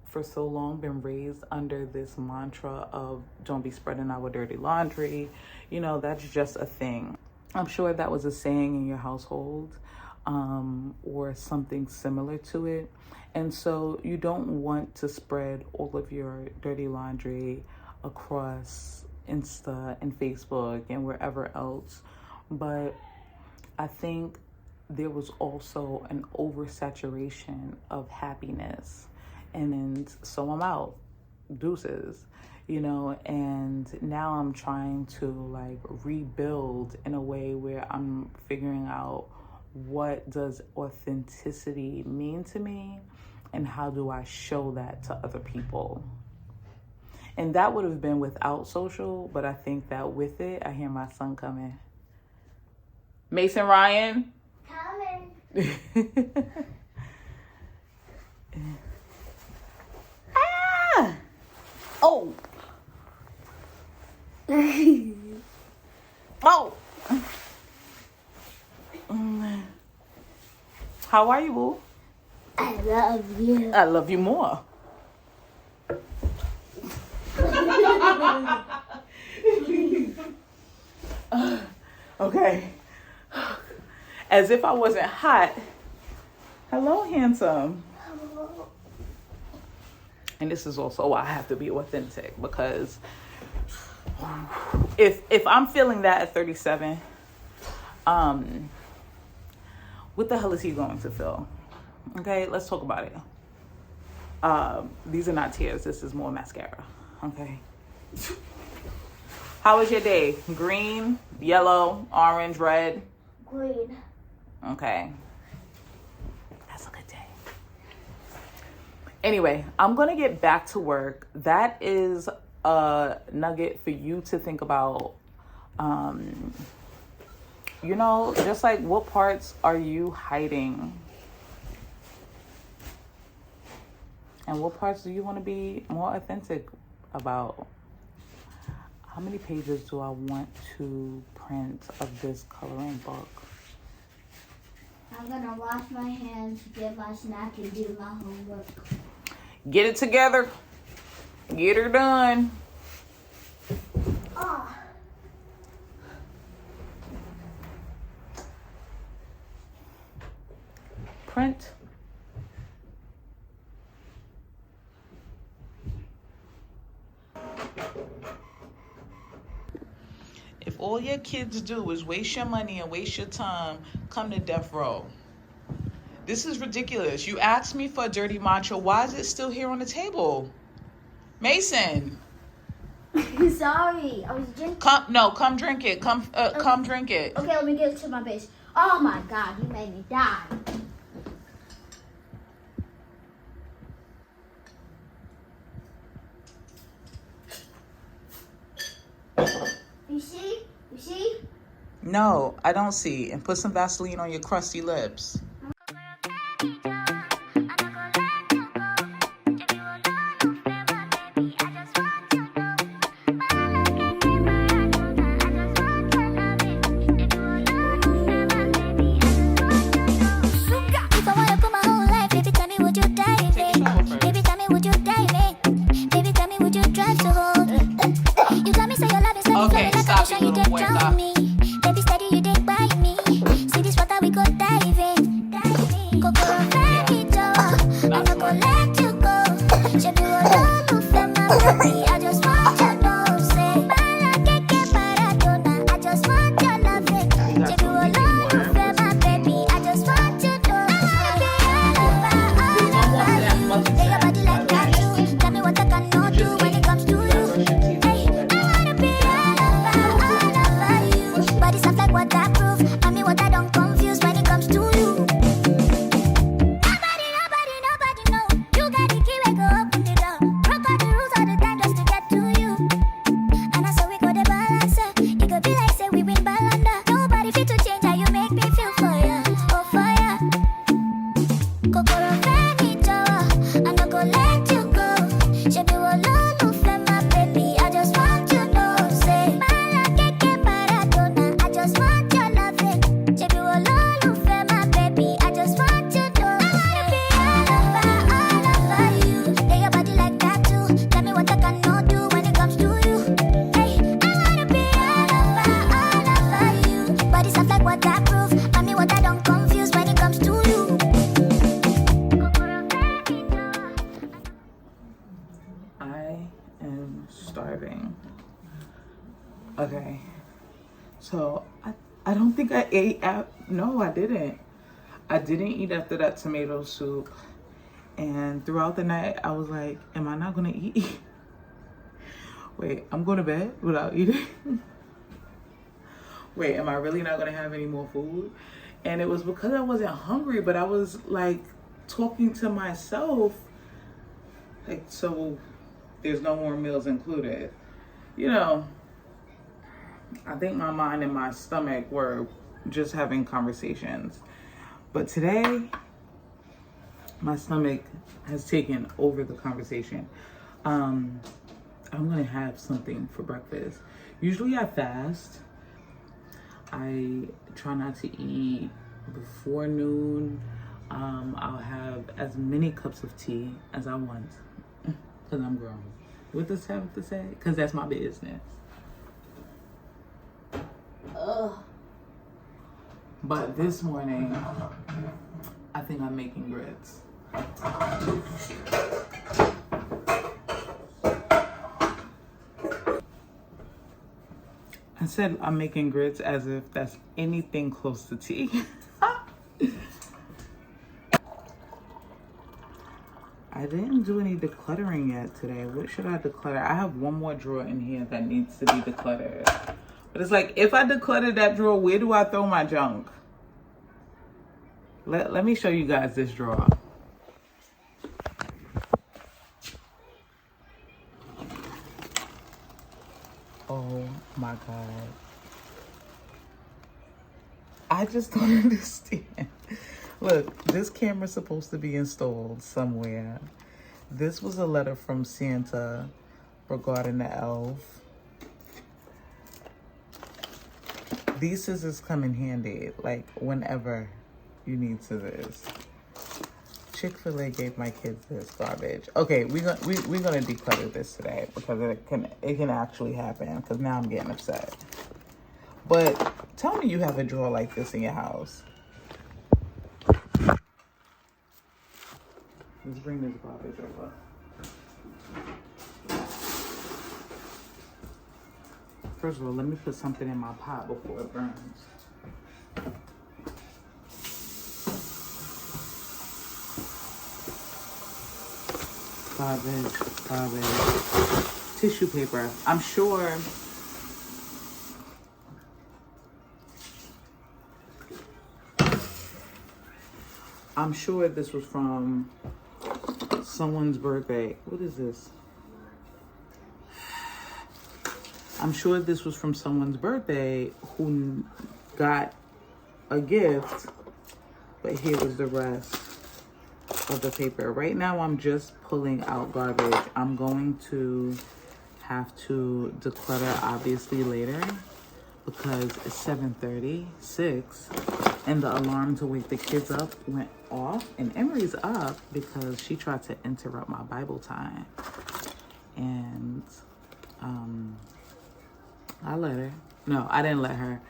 for so long been raised under this mantra of don't be spreading our dirty laundry. You know, that's just a thing. I'm sure that was a saying in your household, or something similar to it. And so you don't want to spread all of your dirty laundry across Insta and Facebook and wherever else. But I think there was also an oversaturation of happiness. And then, so I'm out. Deuces. you know, and now I'm trying to like rebuild in a way where I'm figuring out what does authenticity mean to me and how do I show that to other people. And that would have been without social, but I think that with it, I hear my son coming. Mason Ryan. Coming. Ah! Oh. Oh. How are you, boo? I love you. I love you more. Okay. As if I wasn't hot. Hello, handsome. And this is also why I have to be authentic, because if I'm feeling that at 37, what the hell is he going to feel? Okay, let's talk about it. These are not tears. This is more mascara. Okay. How was your day? Green, yellow, orange, red? Green. Okay. That's a good day. Anyway, I'm going to get back to work. That is a nugget for you to think about. You know, just like what parts are you hiding? And what parts do you want to be more authentic about? How many pages do I want to print of this coloring book? I'm gonna wash my hands, get my snack, and do my homework. Get it together. Get her done. Oh. Print. If all your kids do is waste your money and waste your time, come to death row. This is ridiculous. You asked me for a dirty matcha. Why is it still here on the table? Mason. Sorry, I was drinking. Come drink it. Come drink it. Okay, let me get it to my base. Oh my God, you made me die. You see? You see? No, I don't see. And put some Vaseline on your crusty lips. Okay, stop it, little boy, stop. Baby, steady, you did by me. See this water, we go dive in. Kokoro, I'm not gonna let you go. Should be what I do for my baby. I just want you to know, say, I just want your loving. Should be what I do for my baby. I just want you to know. I wanna be all over you. Lay your body like that too. Tell me what I cannot do when it comes to you. What I prove, I mean what I don't confuse when it comes to you. Nobody know. You got the key, we go open the door. Broke all the rules all the time just to get to you. And I saw we go the balance. It could be like say we win Ballanda. Nobody fit to change how you make me feel for ya. Oh for ya. Kokoro Femi, I'm not gonna let you go. She be all over my baby. I just want you to know, say. Okay, so I don't think I ate no, I didn't. I didn't eat after that tomato soup. And throughout the night, I was like, am I not gonna eat? Wait, I'm going to bed without eating? Wait, am I really not going to have any more food? And it was because I wasn't hungry, but I was like talking to myself. Like, so there's no more meals included. You know, I think my mind and my stomach were just having conversations. But today, my stomach has taken over the conversation. I'm gonna have something for breakfast. Usually I fast. I try not to eat before noon. I'll have as many cups of tea as I want, because I'm grown. What does that have to say? Because that's my business. Ugh. But this morning, I think I'm making grits. I said I'm making grits as if that's anything close to tea. I didn't do any decluttering yet today. What should I declutter? I have one more drawer in here that needs to be decluttered. But it's like, if I declutter that drawer, where do I throw my junk? Let me show you guys this drawer. Oh my God. I just don't understand. Look, this camera's supposed to be installed somewhere. This was a letter from Santa regarding the elf. These scissors come in handy, like whenever you need scissors. Chick-fil-A gave my kids this garbage. Okay, we're gonna declutter this today because it can actually happen, because now I'm getting upset. But tell me you have a drawer like this in your house. Let's bring this garbage over. First of all, let me put something in my pot before it burns. Garbage. Tissue paper. I'm sure this was from someone's birthday. What is this? I'm sure this was from someone's birthday who got a gift, but here was the rest of the paper. Right now, I'm just pulling out garbage. I'm going to have to declutter obviously later because it's 7:36 and the alarm to wake the kids up went off, and Emery's up because she tried to interrupt my Bible time, and I let her. No, I didn't let her.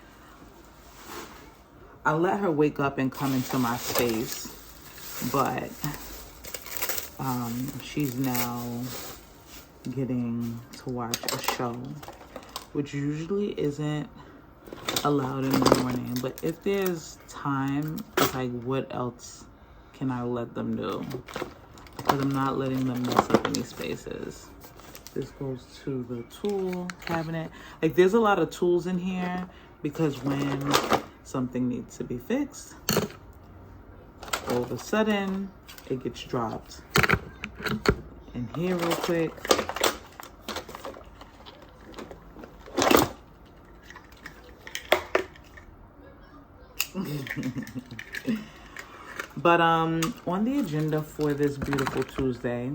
I let her wake up and come into my space, but she's now getting to watch a show, which usually isn't allowed in the morning. But if there's time, it's like, what else can I let them do? Because I'm not letting them mess up any spaces. This goes to the tool cabinet. Like, there's a lot of tools in here because when something needs to be fixed, all of a sudden it gets dropped in here real quick. But on the agenda for this beautiful Tuesday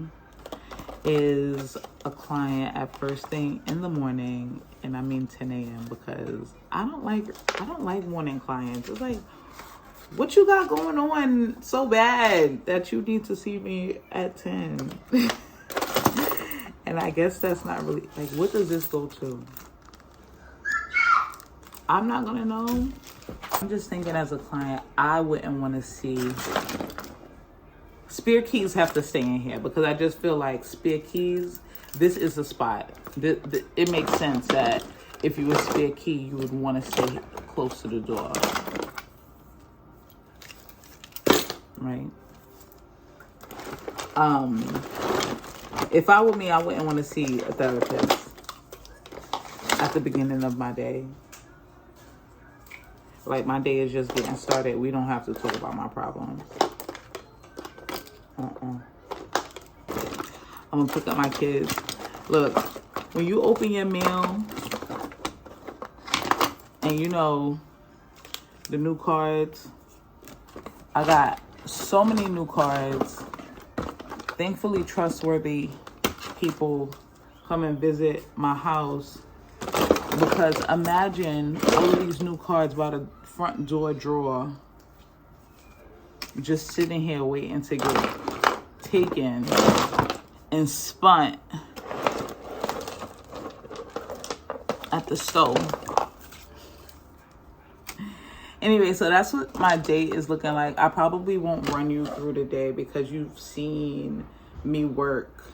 is a client at first thing in the morning, and I mean 10 a.m. because I don't like morning clients. It's like, what you got going on so bad that you need to see me at 10? And I guess that's not really, like, what does this go to? I'm not gonna know. I'm just thinking, as a client, I wouldn't want to see. Spare keys have to stay in here because I just feel like spare keys, this is a spot. It makes sense that if you were spare key, you would want to stay close to the door. Right? If I were me, I wouldn't want to see a therapist the beginning of my day. Like, my day is just getting started. We don't have to talk about my problems. I'm gonna pick up my kids. Look, when you open your mail and you know the new cards, I got so many new cards. Thankfully, trustworthy people come and visit my house, because imagine all of these new cards by the front door drawer just sitting here waiting to get taken and spun at the stove. Anyway, so that's what my day is looking like. I probably won't run you through the day because you've seen me work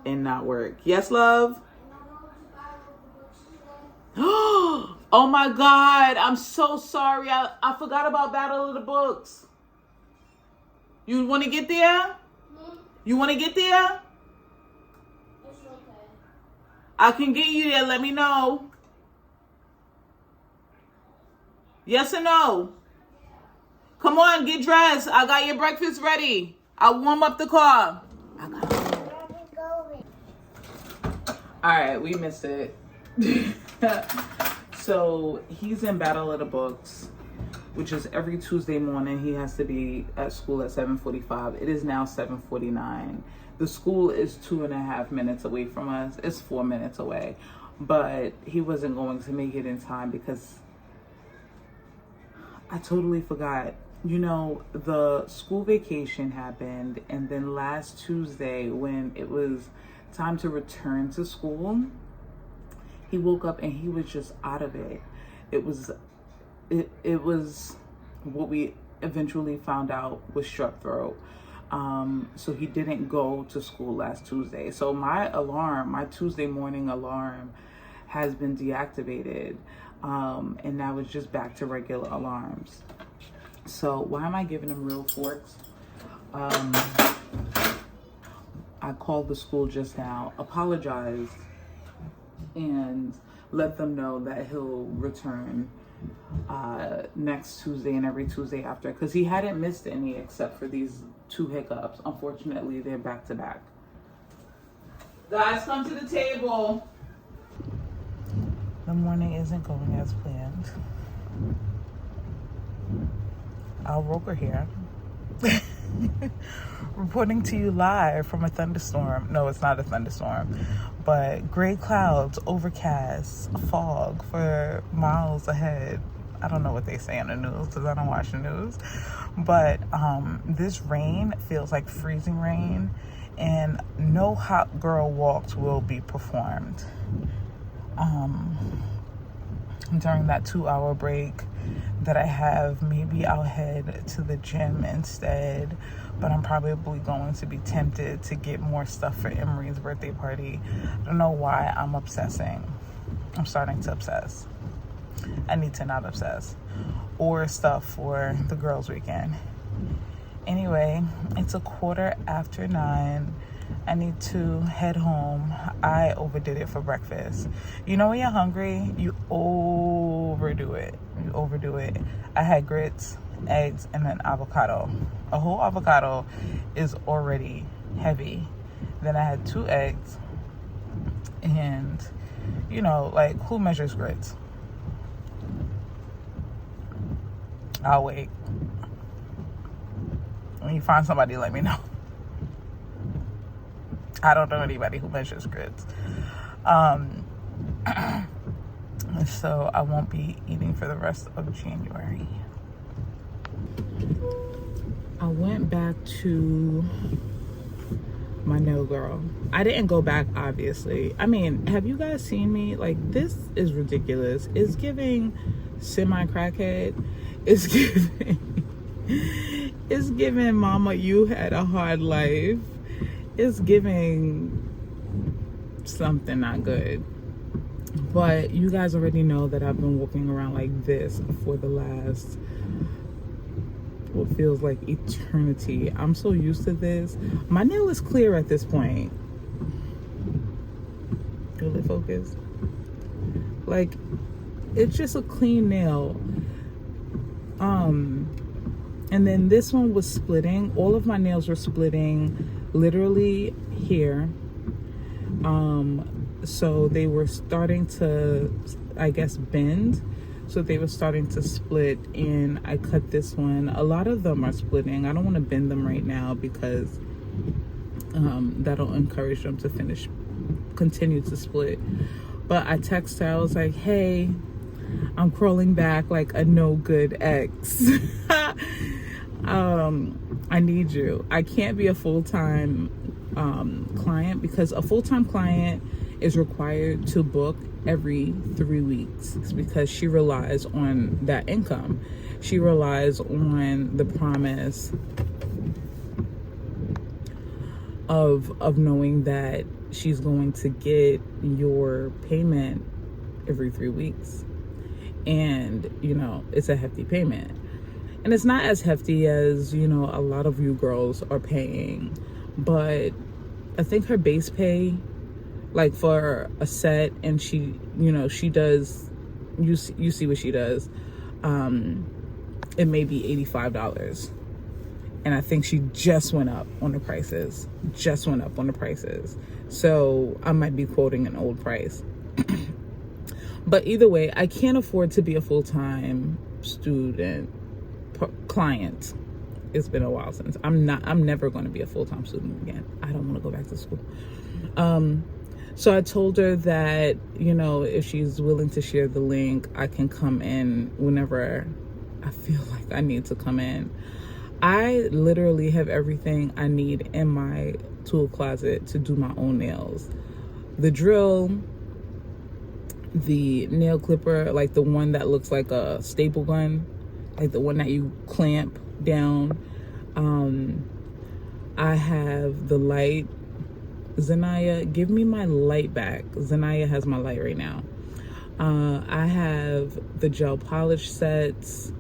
and not work. Yes, love? Oh my God, I'm so sorry. I forgot about Battle of the Books. You want to get there? You want to get there? It's okay. I can get you there. Let me know. Yes or no? Come on, get dressed. I got your breakfast ready. I'll warm up the car. All right, we missed it. So he's in Battle of the Books, which is every Tuesday morning. He has to be at school at 7:45. It is now 7:49. The school is 2.5 minutes away from us. It's 4 minutes away. But he wasn't going to make it in time because I totally forgot. You know, the school vacation happened, and then last Tuesday when it was time to return to school, he woke up and he was just out of it. It was what we eventually found out was strep throat. So he didn't go to school last Tuesday. So my Tuesday morning alarm has been deactivated. And now it's just back to regular alarms. So why am I giving him real forks? I called the school just now, apologized, and let them know that he'll return next Tuesday and every Tuesday after, because he hadn't missed any except for these 2 hiccups. Unfortunately, they're back to back. Guys, come to the table. The morning isn't going as planned. Al Roker here. Reporting to you live from a thunderstorm. No, it's not a thunderstorm, but gray clouds, overcast, fog for miles ahead. I don't know what they say on the news because I don't watch the news, but this rain feels like freezing rain, and no hot girl walks will be performed during that 2-hour break that I have. Maybe I'll head to the gym instead, but I'm probably going to be tempted to get more stuff for Emery's birthday party. I don't know why I'm obsessing. I'm starting to obsess. I need to not obsess. Or stuff for the girls' weekend. Anyway, it's 9:15. I need to head home. I overdid it for breakfast. You know when you're hungry, you overdo it. You overdo it. I had grits, eggs, and an avocado. A whole avocado is already heavy. Then I had 2 eggs. And, you know, like, who measures grits? I'll wait. When you find somebody, let me know. I don't know anybody who measures grits. So I won't be eating for the rest of January. I went back to my nail girl. I didn't go back, obviously. I mean, have you guys seen me? Like, this is ridiculous. It's giving semi-crackhead. It's giving mama, you had a hard life. It's giving something not good. But you guys already know that I've been walking around like this for the last, what feels like eternity. I'm so used to this. My nail is clear at this point. Will it focus? Like, it's just a clean nail. And then this one was splitting. All of my nails were splitting literally here. So they were starting to, I guess, bend. So they were starting to split, and I cut this one. A lot of them are splitting. I don't want to bend them right now because that'll encourage them to continue to split. But I texted her, I was like, hey, I'm crawling back like a no good ex. I need you. I can't be a full-time client because a full-time client is required to book every 3 weeks. It's because she relies on that income. She relies on the promise of knowing that she's going to get your payment every 3 weeks. And, you know, it's a hefty payment. And it's not as hefty as, you know, a lot of you girls are paying. But I think her base pay, like for a set, and she, you know, she does, you see what she does, it may be $85. And I think she just went up on the prices. So I might be quoting an old price. But either way, I can't afford to be a full-time client. It's been a while since. I'm never going to be a full-time student again. I don't want to go back to school. So I told her that, you know, if she's willing to share the link, I can come in whenever I feel like I need to come in. I literally have everything I need in my tool closet to do my own nails. The drill, the nail clipper, like the one that looks like a staple gun, like the one that you clamp down. I have the light. Zanaya, give me my light back. Zanaya has my light right now. I have the gel polish sets.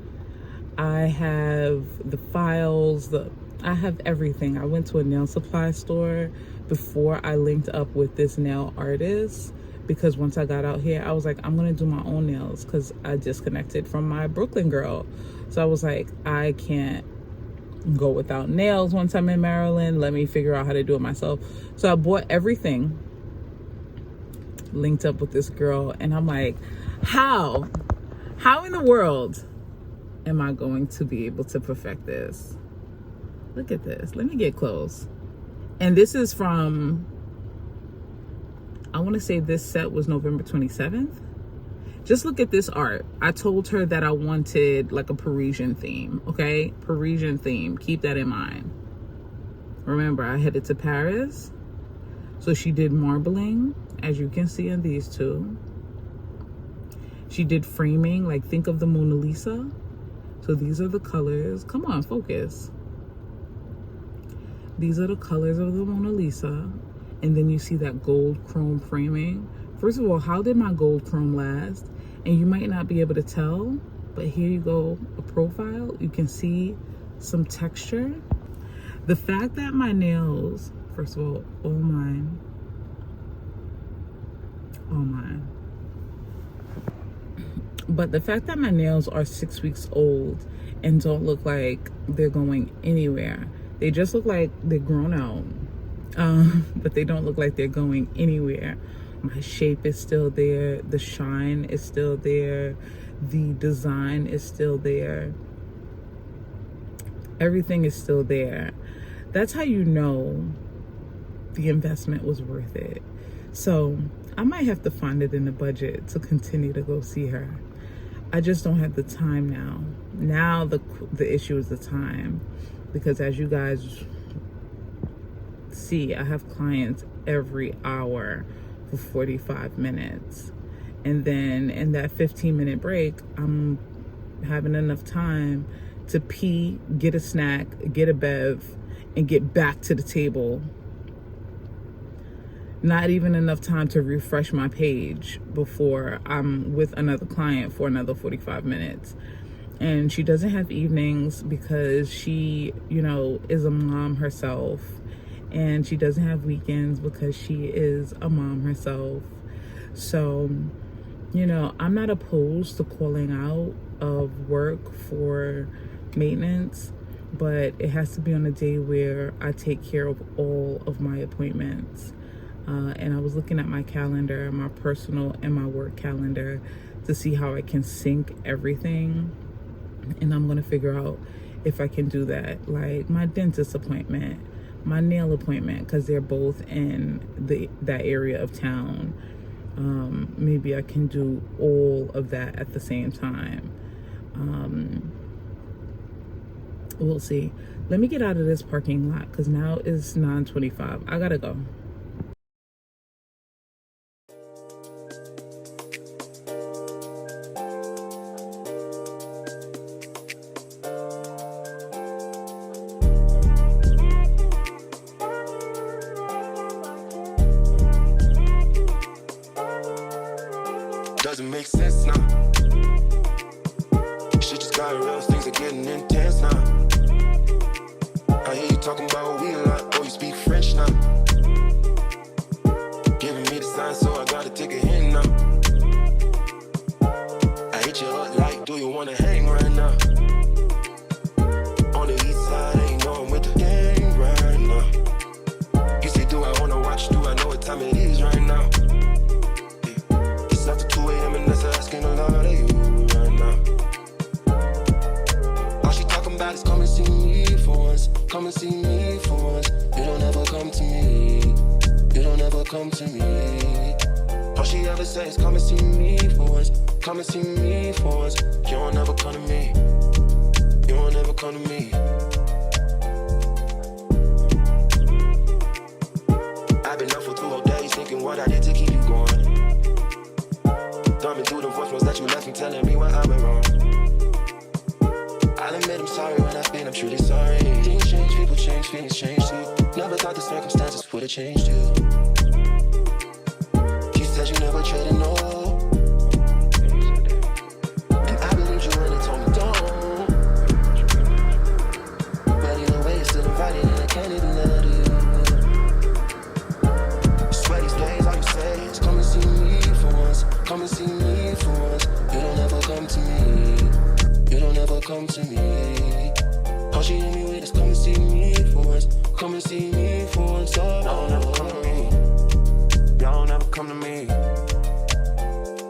I have the files. I have everything. I went to a nail supply store before I linked up with this nail artist, because once I got out here, I was like, I'm gonna do my own nails because I disconnected from my Brooklyn girl. So I was like, I can't go without nails once I'm in Maryland. Let me figure out how to do it myself. So I bought everything, linked up with this girl, and I'm like, how in the world am I going to be able to perfect this? Look at this. Let me get close. And this is from, I want to say this set was November 27th. Just look at this art. I told her that I wanted like a Parisian theme, okay? Parisian theme. Keep that in mind. Remember, I headed to Paris. So she did marbling, as you can see in these two. She did framing, like think of the Mona Lisa. So these are the colors. Come on, focus. These are the colors of the Mona Lisa. And then you see that gold chrome framing. First of all, how did my gold chrome last? And you might not be able to tell, but here you go, a profile. You can see some texture. The fact that my nails, first of all mine. But the fact that my nails are 6 weeks old and don't look like they're going anywhere. They just look like they're grown out. But they don't look like they're going anywhere. My shape is still there. The shine is still there. The design is still there. Everything is still there. That's how you know the investment was worth it. So I might have to find it in the budget to continue to go see her. I just don't have the time now. Now the issue is the time, because as you guys see, I have clients every hour for 45 minutes. And then in that 15-minute break, I'm having enough time to pee, get a snack, get a bev, and get back to the table. Not even enough time to refresh my page before I'm with another client for another 45 minutes. And she doesn't have evenings because she, you know, is a mom herself. And she doesn't have weekends because she is a mom herself. So You know, I'm not opposed to calling out of work for maintenance, but it has to be on a day where I take care of all of my appointments. And I was looking at my calendar, my personal and my work calendar, to see how I can sync everything. And I'm gonna figure out if I can do that, like my dentist appointment, my nail appointment, because they're both in that area of town. Maybe I can do all of that at the same time. We'll see. Let me get out of this parking lot because now it's 9:25. I gotta go. Doesn't make sense now. Shit just got real, things are getting intense now. I hear you talking about we a lot, oh you speak French now. Giving me the sign, so I gotta take a hint now. I hit you up like, do you wanna hang right now? On the east side, ain't know I'm with the gang right now. You say, do I wanna watch, do I know what time it is right now? After 2 a.m. and that's asking a lot of you right now. All she talking about is come and see me for once. Come and see me for once. You don't ever come to me. You don't ever come to me. All she ever says is come and see me for once. Come and see me for once. You don't ever come to me. You don't ever come to me. I've been up for 2 whole days thinking what I did to keep you going. Thumbing through the voicemails that you left me, telling me what I went wrong. I'll admit I'm sorry when I've been, I'm truly sorry. Things change, people change, feelings change too. Never thought the circumstances would have changed you. You said you never traded no. And I believed you when they told me don't. But either way, it's still invited and I can't even let you. Swear these days, all you say is come and see me for once. Come and see me for once. You don't ever come to me. You don't ever come to me. All she hit me with is come and see me for once. Come and see me for once. Oh, y'all never come to me. Y'all never come to me.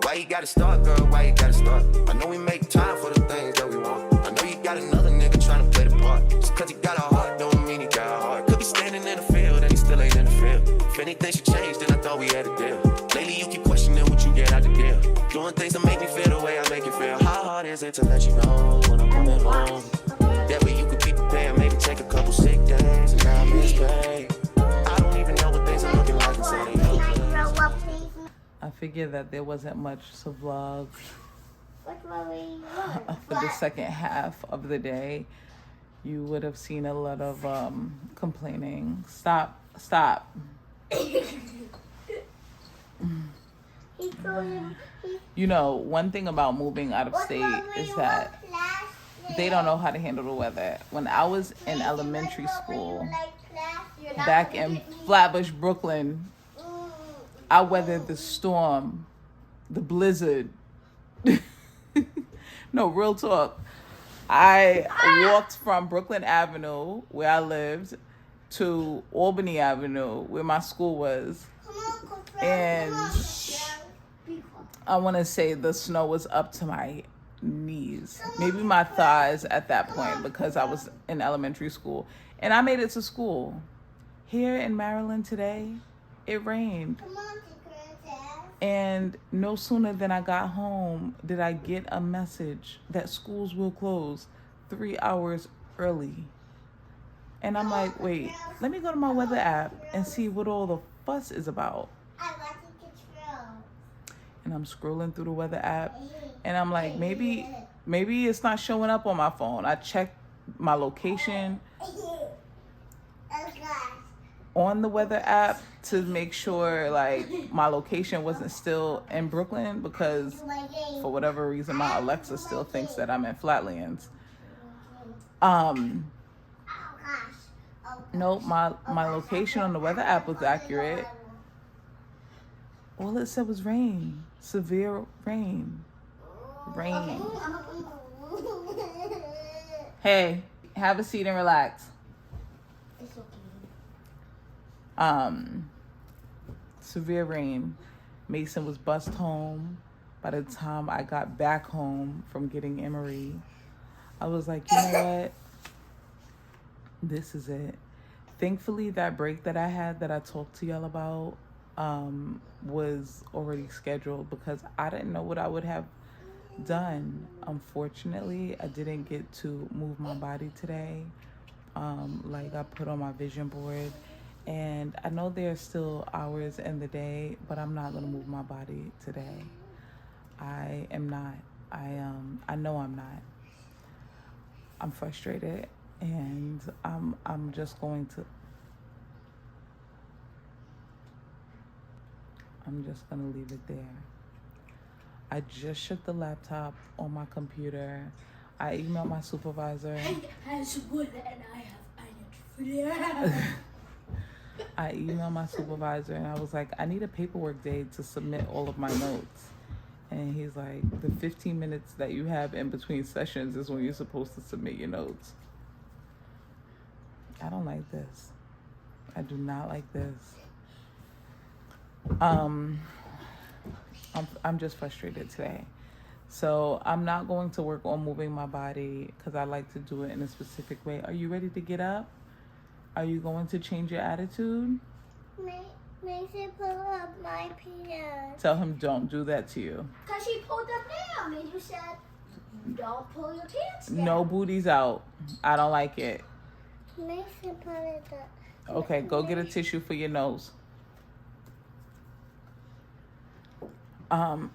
Why you gotta start, girl? Why you gotta start? I know we make time for the things that we want. I know you got another nigga trying to play the part. Just cause he got a heart don't mean he got a heart. Could be standing in the field and he still ain't in the field. If anything should change, then I thought we had a deal. Lately you keep questioning what you get out the deal. Doing things to make me feel the way I make you feel. How hard is it to let you know when I'm coming home? That way you could be prepared, maybe take a couple sick days and not miss pay. I don't even know what things are looking like inside of you. I figured that there wasn't much to vlog for the second half of the day. You would have seen a lot of complaining. Stop. You know, one thing about moving out of state is that they don't know how to handle the weather. When I was in elementary school, back in Flatbush, Brooklyn, I weathered the storm, the blizzard. No, real talk. I walked from Brooklyn Avenue, where I lived, to Albany Avenue, where my school was. And I want to say the snow was up to my knees, maybe my thighs at that point, because I was in elementary school. And I made it to school. Here in Maryland today, it rained. And no sooner than I got home did I get a message that schools will close 3 hours early. And I'm like, wait, let me go to my weather app and see what all the fuss is about. And I'm scrolling through the weather app and I'm like, maybe it's not showing up on my phone. I checked my location on the weather app to make sure like my location wasn't still in Brooklyn, because for whatever reason my Alexa still thinks that I'm in Flatlands. Nope, my location on the weather app was accurate. All it said was rain. Severe rain. Rain. Hey, have a seat and relax. It's okay. Severe rain. Mason was bussed home. By the time I got back home from getting Emery, I was like, you know what? This is it. Thankfully, that break that I had that I talked to y'all about was already scheduled because I didn't know what I would have done. Unfortunately, I didn't get to move my body today. Like I put on my vision board, and I know there's still hours in the day, but I'm not gonna move my body today. I am not. I know I'm not. I'm frustrated, and I'm just going to. I'm just gonna leave it there. I just shut the laptop on my computer. I emailed my supervisor. I emailed my supervisor and I was like, I need a paperwork day to submit all of my notes. And he's like, the 15 minutes that you have in between sessions is when you're supposed to submit your notes. I don't like this. I do not like this. I'm just frustrated today. So I'm not going to work on moving my body because I like to do it in a specific way. Are you ready to get up? Are you going to change your attitude? Mason pull up my pants. Tell him don't do that to you. Because she pulled them down and you said, don't pull your pants down. No booties out. I don't like it. Mason pull it up. Okay, go get a tissue for your nose. Ow!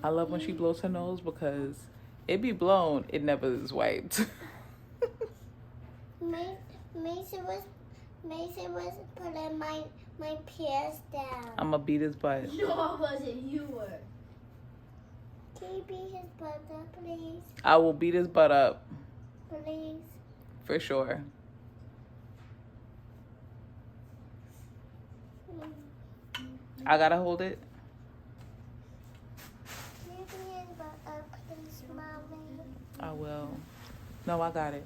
I love when she blows her nose because it be blown, it never is wiped. Mason was pulling my pants down. I'm gonna beat his butt. No, it wasn't. You were. Can you beat his butt up, please? I will beat his butt up. Please. For sure. I gotta hold it. Can you beat his butt up, please, Mommy? I will. No, I got it.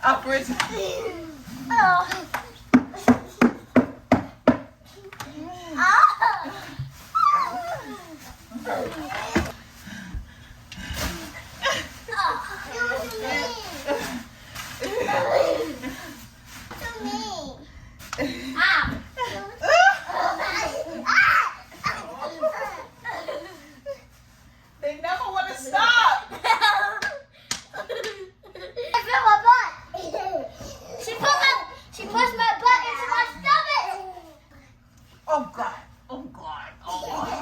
Upwards. They never want to stop. She pushed my butt into my stomach. Oh God. Oh God. Oh God.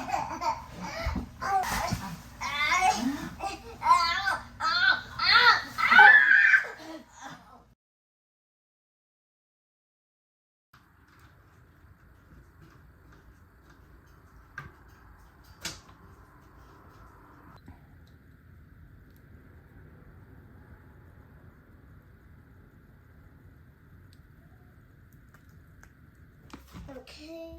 Okay.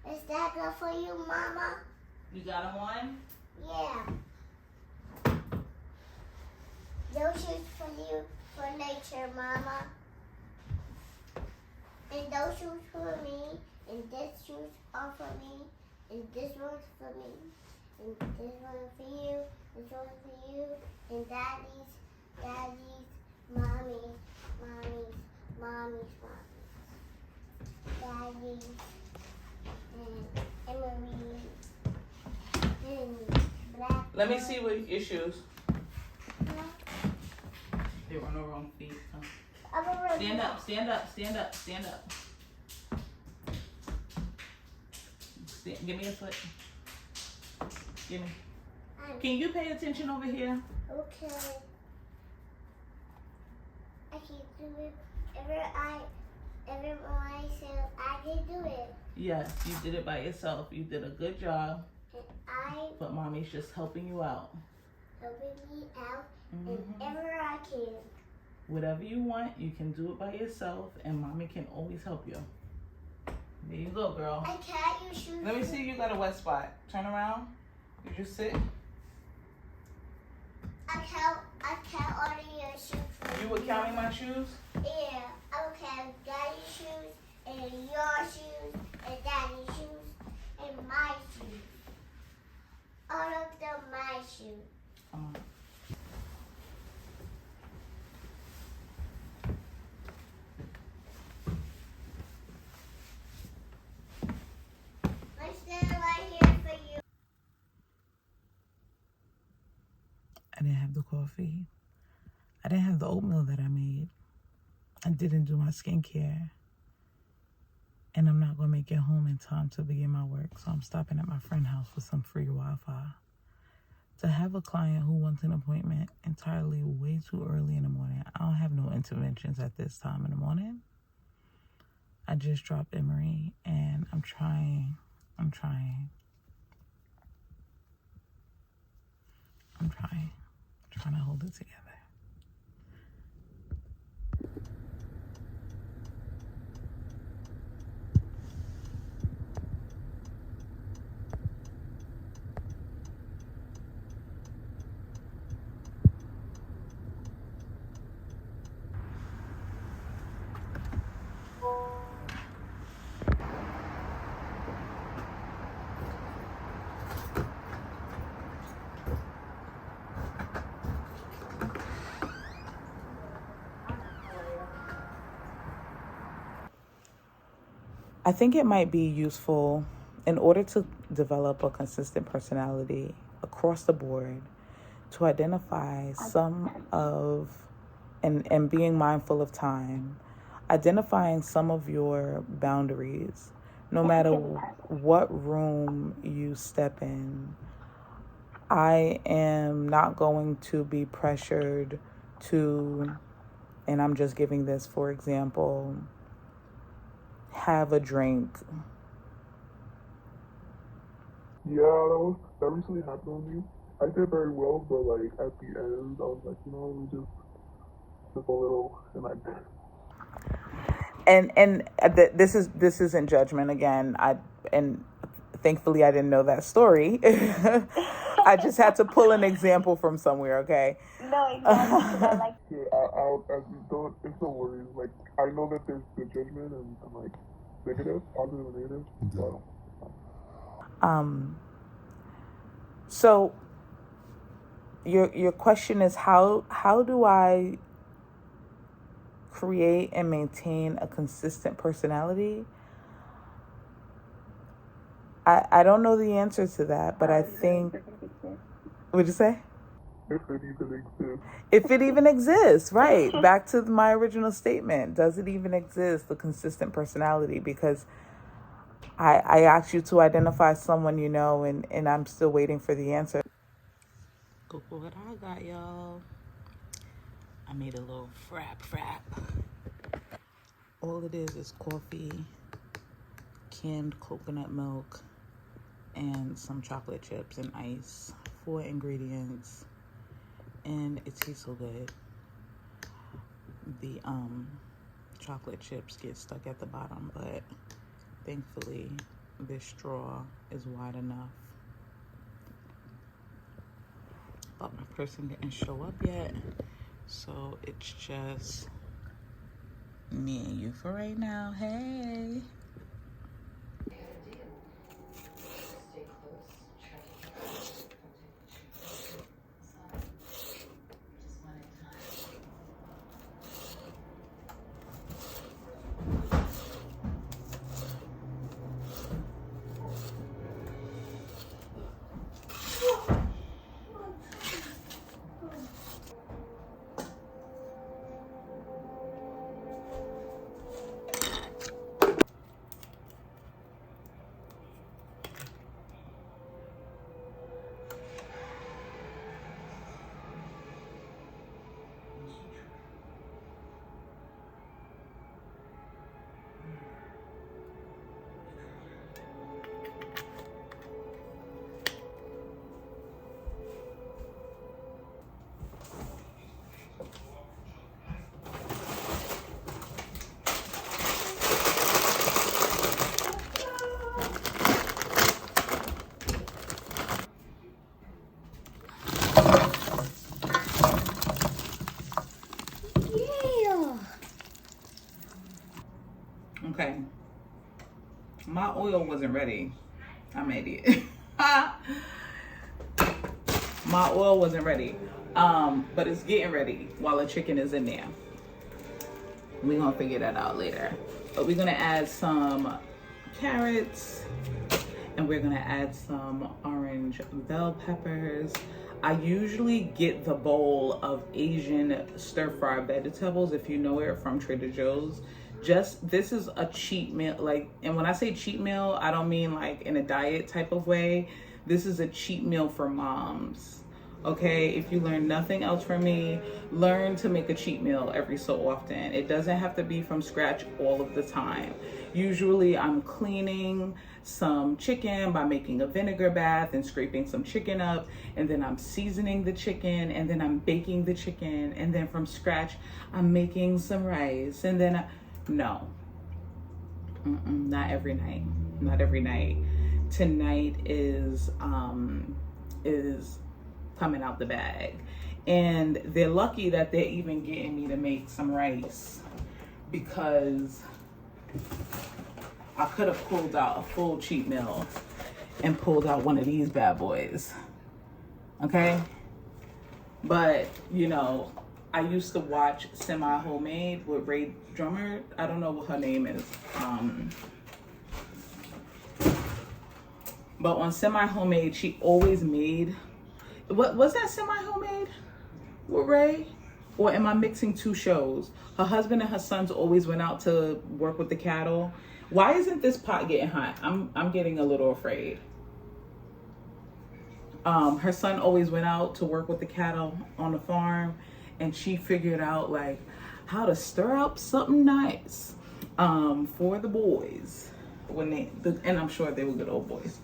Is that good for you, Mama? You got him on? Yeah. Those shoes for you. for nature, Mama. And those shoes for me, and this shoes are for me, and this one's for me, and this one for you, this one for you, and daddy's, mommy's, daddy's, and Emery's, and black. Let me see what your shoes. They were on the wrong feet. Oh. Stand up, stand up, stand up, stand up. Give me a foot. Give me. Can you pay attention over here? Okay. I can do it. Everyone I said I can do it. Yes, you did it by yourself. You did a good job. And But mommy's just helping you out. helping me out and ever I can. Whatever you want, you can do it by yourself, and mommy can always help you. There you go, girl. I can't use shoes. Let me see if you got a wet spot. Turn around. You just sit. I can't order your shoes for You were counting my shoes? Yeah. I will count daddy's shoes and your shoes and daddy's shoes and my shoes. All of them my shoes. Come on. I stand right here for you. I didn't have the coffee. I didn't have the oatmeal that I made. I didn't do my skincare. And I'm not going to make it home in time to begin my work, so I'm stopping at my friend's house for some free Wi-Fi. To have a client who wants an appointment entirely way too early in the morning, I don't have no interventions at this time in the morning. I just dropped Emery, and I'm trying to hold it together. I think it might be useful in order to develop a consistent personality across the board to identify some of, and being mindful of time, identifying some of your boundaries, no matter what room you step in. I am not going to be pressured to, and I'm just giving this for example, have a drink. Yeah, that recently happened with me. I did very well, but like at the end, I was like, you know, let me just a little, and I did. And this isn't judgment again. And thankfully I didn't know that story. I just had to pull an example from somewhere. Okay. No, exactly. Like It's no worries. Like I know that there's the judgment and like negative, positive and negative. So. So your question is how do I create and maintain a consistent personality? I don't know the answer to that, but I think, what'd you say? If it even exists. If it even exists, right. Back to my original statement. Does it even exist, the consistent personality? Because I asked you to identify someone you know, and I'm still waiting for the answer. Go for what I got, y'all. I made a little frap. All it is coffee, canned coconut milk, and some chocolate chips and ice. 4 ingredients. And it tastes so good. The chocolate chips get stuck at the bottom, but thankfully this straw is wide enough. But my person didn't show up yet, So it's just me and you for right now. Hey. Okay, my oil wasn't ready. I'm an idiot. My oil wasn't ready, but it's getting ready while the chicken is in there. We're gonna figure that out later. But we're gonna add some carrots, and we're gonna add some orange bell peppers. I usually get the bowl of Asian stir-fried vegetables, if you know it, from Trader Joe's. This is a cheat meal, like, and when I say cheat meal, I don't mean like in a diet type of way. This is a cheat meal for moms. Okay, if you learn nothing else from me, learn to make a cheat meal every so often. It doesn't have to be from scratch all of the time. Usually I'm cleaning some chicken by making a vinegar bath and scraping some chicken up, and then I'm seasoning the chicken, and then I'm baking the chicken, and then from scratch I'm making some rice, and then no, not every night. Not every night. Tonight is coming out the bag, and they're lucky that they're even getting me to make some rice, because I could have pulled out a full cheat meal and pulled out one of these bad boys. Okay, but you know, I used to watch Semi Homemade with Ray Drummer. I don't know what her name is. But on Semi Homemade, she always made, what was that, Semi Homemade with Ray? Or am I mixing two shows? Her husband and her sons always went out to work with the cattle. Why isn't this pot getting hot? I'm getting a little afraid. Her son always went out to work with the cattle on the farm, and she figured out like how to stir up something nice for the boys when and I'm sure they were good old boys.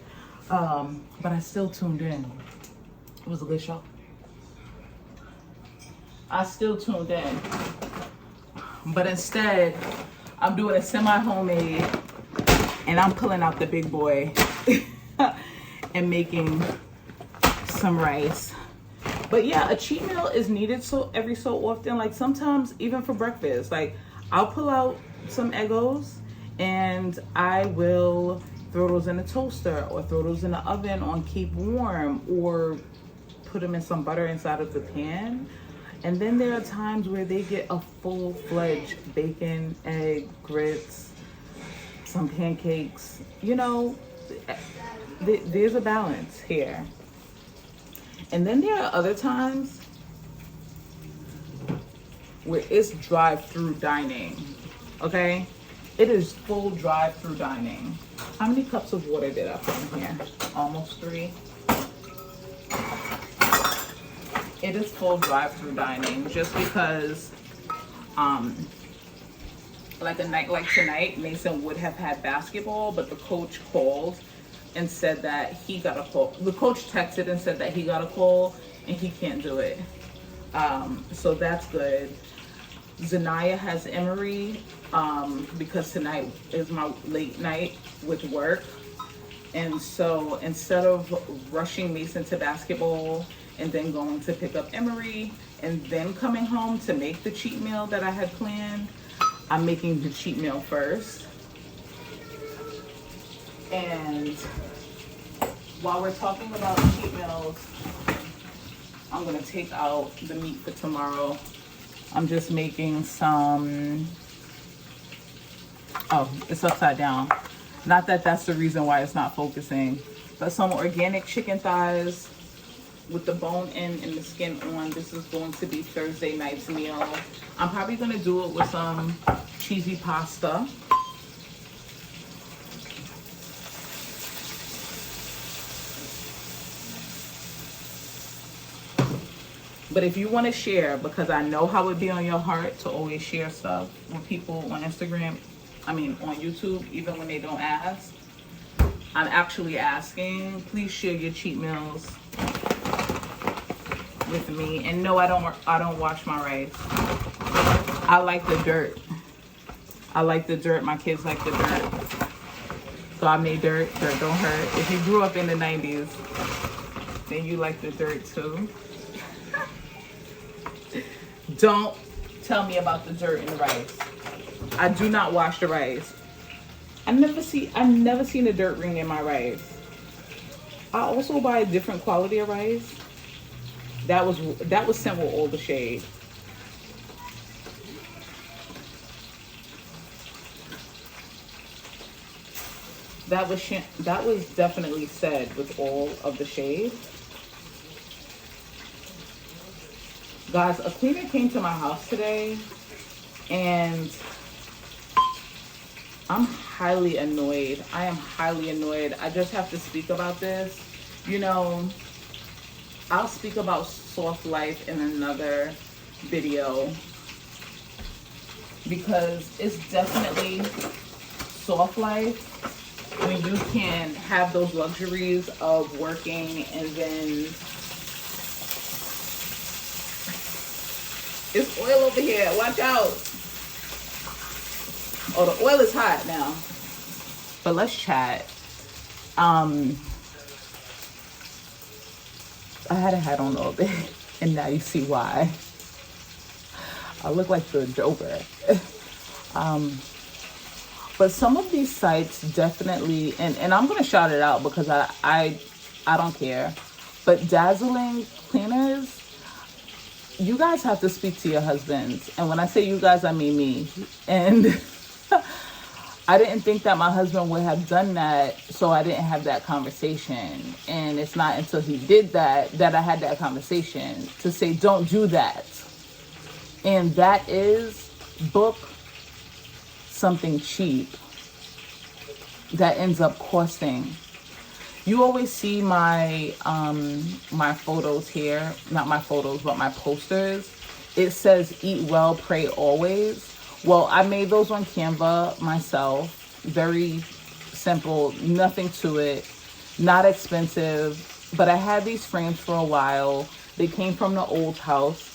But I still tuned in. It was a good show. I still tuned in, but instead I'm doing a semi-homemade, and I'm pulling out the big boy and making some rice. But yeah, a cheat meal is needed every so often. Like sometimes even for breakfast, like I'll pull out some Eggos and I will throw those in a toaster or throw those in the oven on keep warm, or put them in some butter inside of the pan. And then there are times where they get a full-fledged bacon, egg, grits, some pancakes. You know, there's a balance here. And then there are other times where it's drive-through dining, okay? It is full drive-through dining. How many cups of water did I put in here? Almost 3. It is full drive-through dining, just because, like a night like tonight, Mason would have had basketball, but the coach called and said that he got a call. The coach texted and said that he got a call and he can't do it. So that's good. Zanaya has Emory because tonight is my late night with work. And so instead of rushing Mason to basketball and then going to pick up Emory, and then coming home to make the cheat meal that I had planned, I'm making the cheat meal first. And while we're talking about cheat meals, I'm gonna take out the meat for tomorrow. I'm just making some, oh, it's upside down. Not that that's the reason why it's not focusing, but some organic chicken thighs with the bone in and the skin on. This is going to be Thursday night's meal. I'm probably gonna do it with some cheesy pasta. But if you want to share, because I know how it be on your heart to always share stuff with people on Instagram, on YouTube, even when they don't ask, I'm actually asking, please share your cheat meals with me. And no, I don't wash my rice. I like the dirt. I like the dirt. My kids like the dirt. So I made dirt. Dirt don't hurt. If you grew up in the 90s, then you like the dirt too. Don't tell me about the dirt in the rice. I do not wash the rice. I've never seen a dirt ring in my rice. I also buy a different quality of rice. That was sent with all the shade. That was definitely said with all of the shade. Guys, a cleaner came to my house today, and I'm highly annoyed. I am highly annoyed. I just have to speak about this. You know, I'll speak about soft life in another video, because it's definitely soft life when you can have those luxuries of working and then it's oil over here. Watch out. Oh, the oil is hot now. But let's chat. I had a hat on all day, and now you see why. I look like the Joker. But some of these sites definitely, and I'm gonna shout it out because I don't care. But Dazzling Cleaners, you guys have to speak to your husbands. And when I say you guys, I mean me. And I didn't think that my husband would have done that, so I didn't have that conversation. And it's not until he did that I had that conversation to say, don't do that. And that is book something cheap that ends up costing. You always see my my photos here, not my photos, but my posters. It says eat well, pray always. Well, I made those on Canva myself. Very simple, nothing to it, not expensive. But I had these frames for a while. They came from the old house.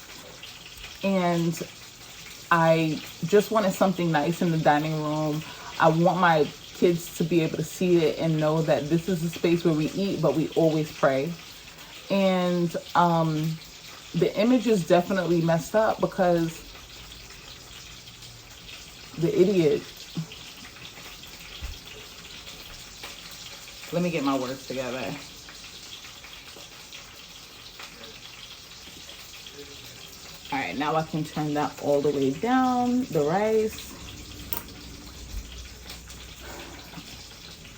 And I just wanted something nice in the dining room. I want my kids to be able to see it and know that this is a space where we eat, but we always pray. And the image is definitely messed up because the idiot. Let me get my words together. All right, now I can turn that all the way down, the rice.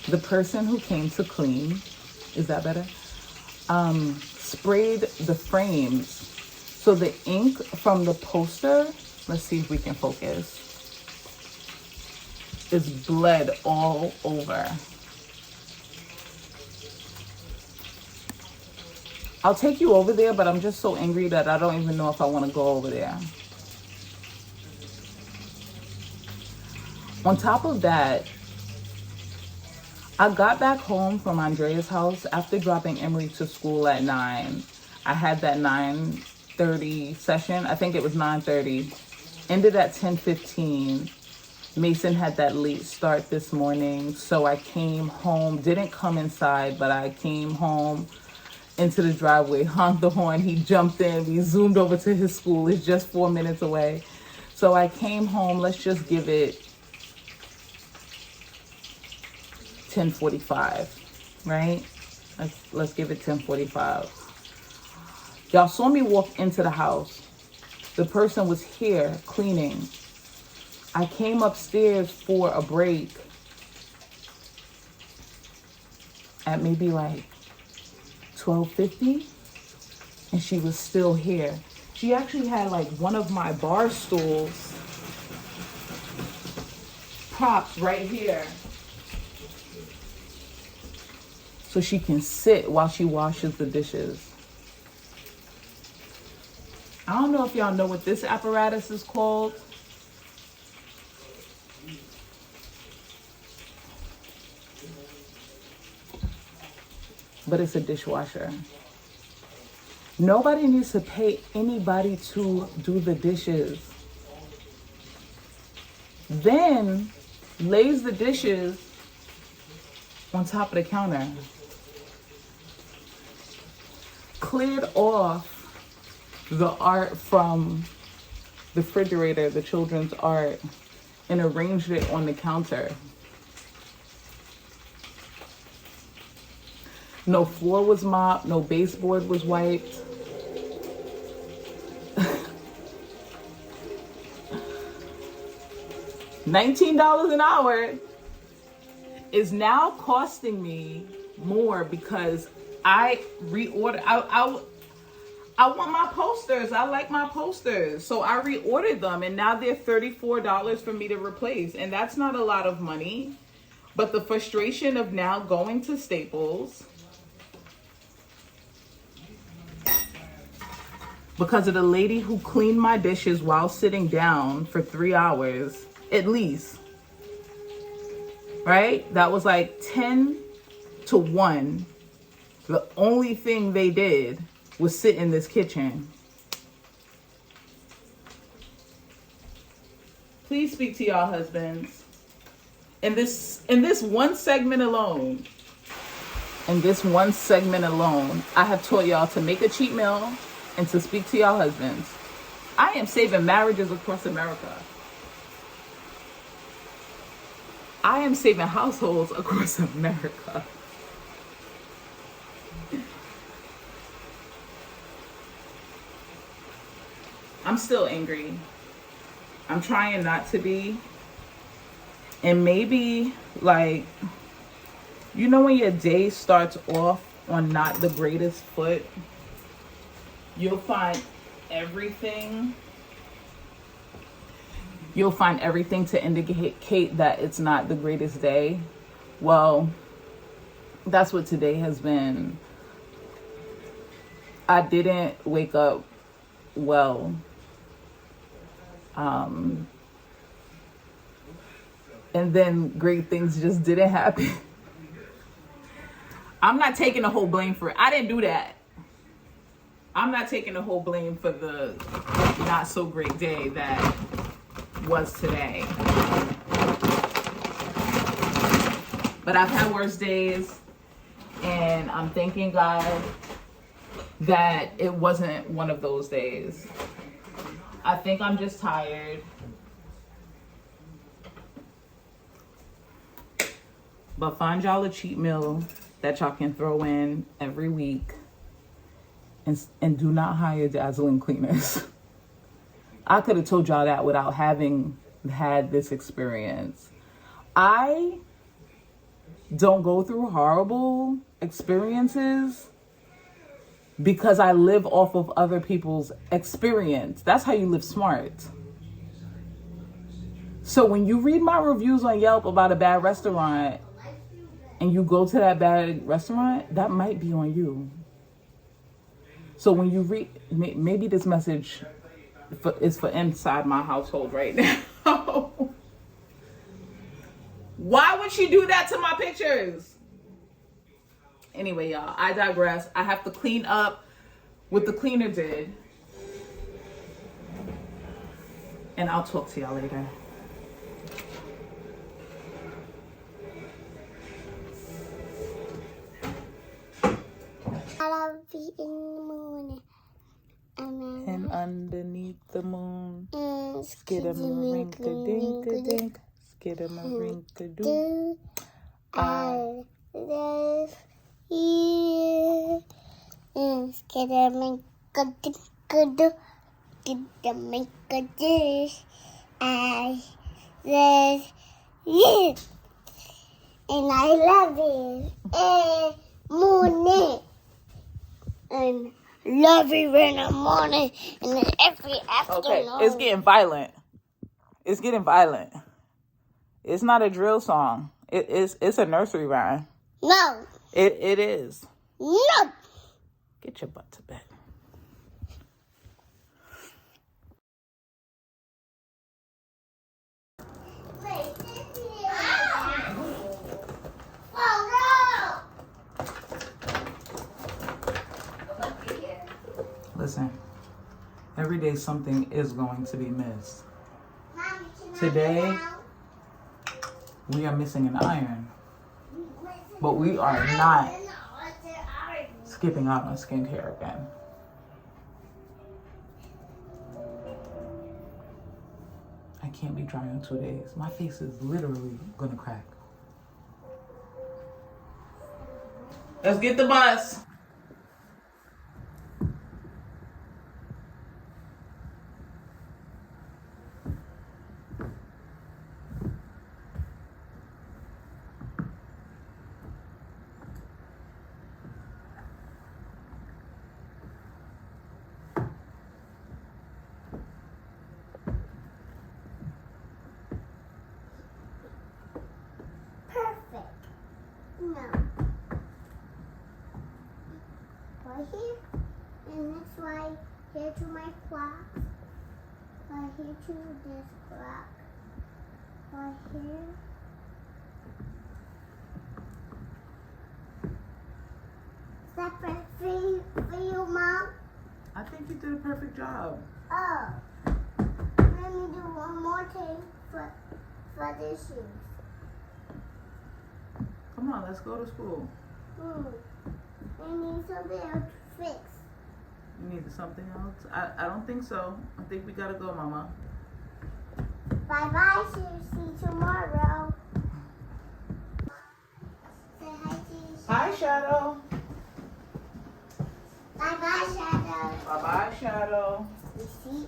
The person who came to clean, is that better? Sprayed the frames. So the ink from the poster, let's see if we can focus, is bled all over. I'll take you over there, but I'm just so angry that I don't even know if I want to go over there. On top of that, I got back home from Andrea's house after dropping Emery to school at 9. I had that 9:30 session. I think it was 9:30. Ended at 10:15. Mason had that late start this morning. So I came home, didn't come inside, but I came home into the driveway, honked the horn. He jumped in. We zoomed over to his school. It's just 4 minutes away. So I came home. Let's just give it 10:45, right? Let's give it 10:45. Y'all saw me walk into the house. The person was here cleaning. I came upstairs for a break at maybe like 12:50, and she was still here. She actually had like one of my bar stools propped right here so she can sit while she washes the dishes. I don't know if y'all know what this apparatus is called. But it's a dishwasher. Nobody needs to pay anybody to do the dishes. Then lays the dishes on top of the counter. Cleared off the art from the refrigerator, the children's art, and arranged it on the counter. No floor was mopped, no baseboard was wiped. $19 an hour is now costing me more because I reordered. I want my posters. I like my posters. So I reordered them and now they're $34 for me to replace. And that's not a lot of money. But the frustration of now going to Staples because of the lady who cleaned my dishes while sitting down for 3 hours, at least, right? That was like 10 to 1. The only thing they did was sit in this kitchen. Please speak to y'all husbands. In this one segment alone, I have taught y'all to make a cheat meal and to speak to y'all husbands. I am saving marriages across America. I am saving households across America. I'm still angry. I'm trying not to be. And maybe, like, you know when your day starts off on not the greatest foot, you'll find everything to indicate that it's not the greatest day. Well, that's what today has been. I didn't wake up well. And then great things just didn't happen. I'm not taking the whole blame for it. I didn't do that. I'm not taking the whole blame for the not so great day that was today. But I've had worse days, and I'm thanking God that it wasn't one of those days. I think I'm just tired. But find y'all a cheat meal that y'all can throw in every week. And do not hire dazzling cleaners. I could have told y'all that without having had this experience. I don't go through horrible experiences because I live off of other people's experience. That's how you live smart. So when you read my reviews on Yelp about a bad restaurant and you go to that bad restaurant, that might be on you. So when you read, maybe this message is for inside my household right now. Why would she do that to my pictures? Anyway, y'all, I digress. I have to clean up what the cleaner did. And I'll talk to y'all later. I love Down underneath the moon. Skidamarinka-dink-a-dink. Skidamarinka-doo. I live here. Skidamarinka-dink-a-doo. Skidamarinka-doo. I live here. And I love it. And morning. And love it in the morning and every afternoon. Okay, it's getting violent. It's getting violent. It's not a drill song. It's a nursery rhyme. No. It is. No. Get your butt to bed. Listen, every day something is going to be missed. Today, we are missing an iron, but we are not skipping out on skincare again. I can't be dry in 2 days. My face is literally gonna crack. Let's get the bus. Right here, and that's why here to my clock. Right here to this clock. Right here. Is that perfect for you, Mom? I think you did a perfect job. Oh. Let me do one more thing for the shoes. Come on, let's go to school. I need something else to fix. You need something else? I don't think so. I think we gotta go, Mama. Bye-bye, see you tomorrow. Say hi to you. Hi, Shadow. Bye-bye, Shadow. Bye-bye, Shadow. You see?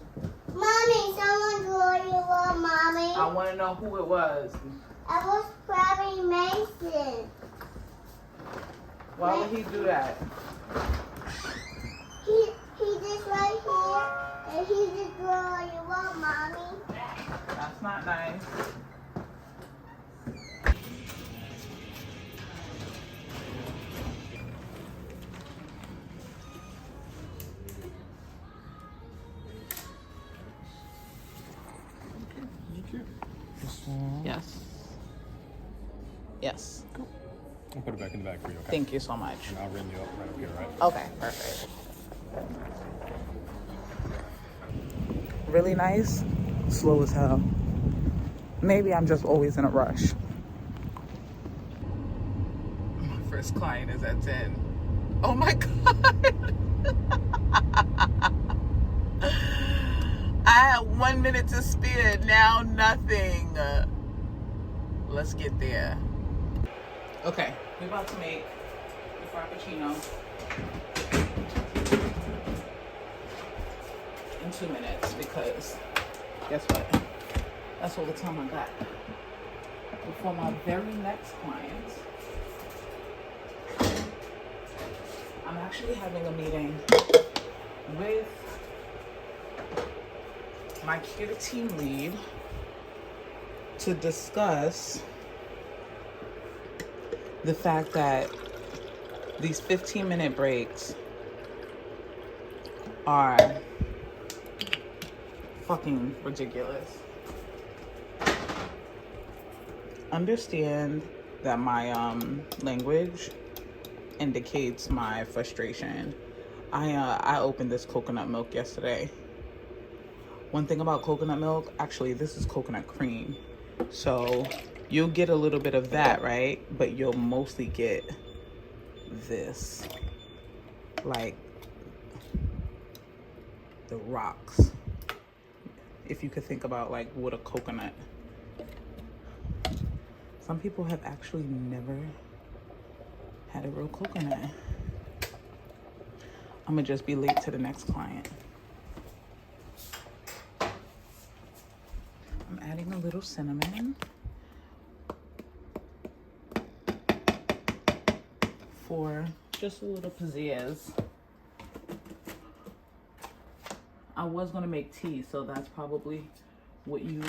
Mommy, someone drew you up, Mommy. I want to know who it was. I was grabbing Mason. Why would he do that? He just right here, and he just drew you up, Mommy. That's not nice. Yes. Yes. Cool. I'll put it back in the bag for you, okay? Thank you so much. And I'll ring you up right up here, right? Okay, perfect. Really nice, slow as hell. Maybe I'm just always in a rush. My first client is at 10. Oh my God. I had 1 minute to spare, now nothing. Let's get there. Okay, we're about to make the Frappuccino in 2 minutes because guess what? That's all the time I got. Before my very next client, I'm actually having a meeting with my care team lead to discuss the fact that these 15-minute breaks are fucking ridiculous. Understand that my language indicates my frustration. I opened this coconut milk yesterday. One thing about coconut milk, actually this is coconut cream. So you'll get a little bit of that, right? But you'll mostly get this. Like, the rocks. If you could think about like with a coconut. Some people have actually never had a real coconut. I'm gonna just be late to the next client. I'm adding a little cinnamon for just a little pizzazz. I was gonna make tea, so that's probably what you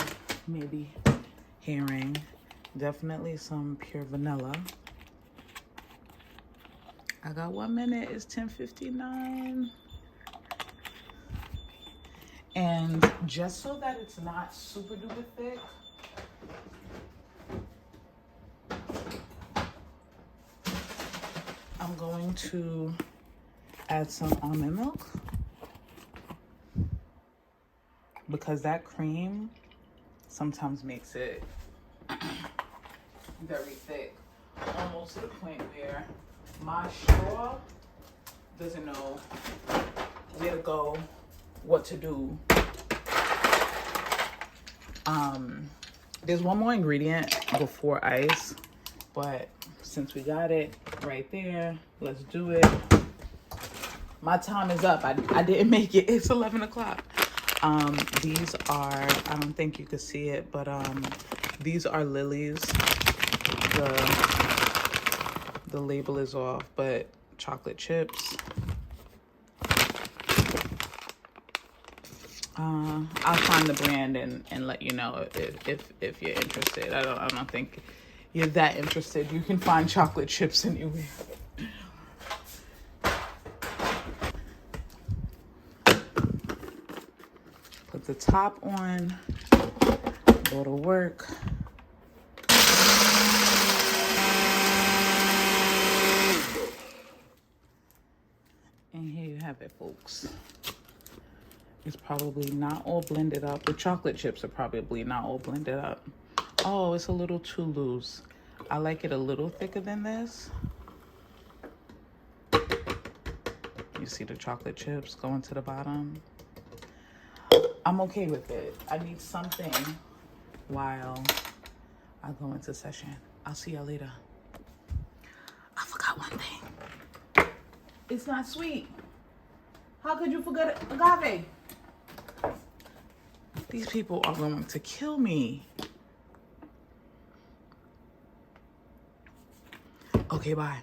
may be hearing. Definitely some pure vanilla. I got 1 minute, it's 10:59. And just so that it's not super duper thick, I'm going to add some almond milk, because that cream sometimes makes it very thick, almost to the point where my straw doesn't know where to go, what to do. There's one more ingredient before ice, but since we got it right there, let's do it. My time is up. I didn't make it. It's 11 o'clock. These are, I don't think you can see it, but these are lilies. The label is off, but chocolate chips. I'll find the brand and let you know if you're interested. I don't think you're that interested. You can find chocolate chips anywhere. Put the top on, go to work. And here you have it, folks. It's probably not all blended up. The chocolate chips are probably not all blended up. Oh, it's a little too loose. I like it a little thicker than this. You see the chocolate chips going to the bottom? I'm okay with it. I need something while I go into session. I'll see y'all later. I forgot one thing. It's not sweet. How could you forget agave? These people are going to kill me. Okay, bye.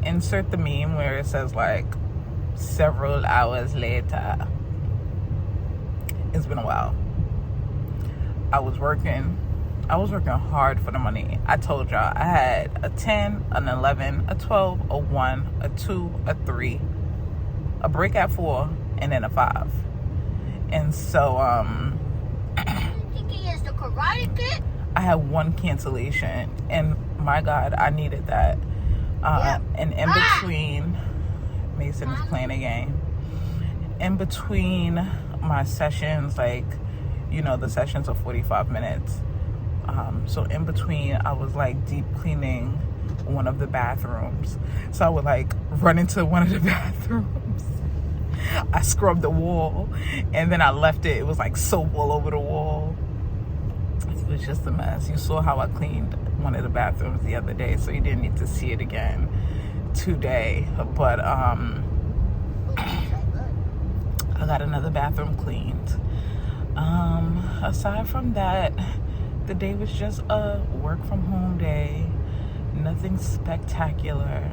Insert the meme where it says like several hours later. It's been a while. I was working hard for the money. I told y'all I had a 10, an 11, a 12, a 1, a 2, a 3, a break at 4, and then a 5. And so Thinking is the Karate Kid? I had one cancellation, and my God, I needed that. And in between, Mason is playing a game. In between my sessions, like, you know, the sessions are 45 minutes. So in between, I was like deep cleaning one of the bathrooms. So I would like run into one of the bathrooms. I scrubbed the wall, and then I left it. It was like soap all over the wall. It was just a mess. You saw how I cleaned one of the bathrooms the other day, so you didn't need to see it again today. But I got another bathroom cleaned. Aside from that, the day was just a work from home day. Nothing spectacular.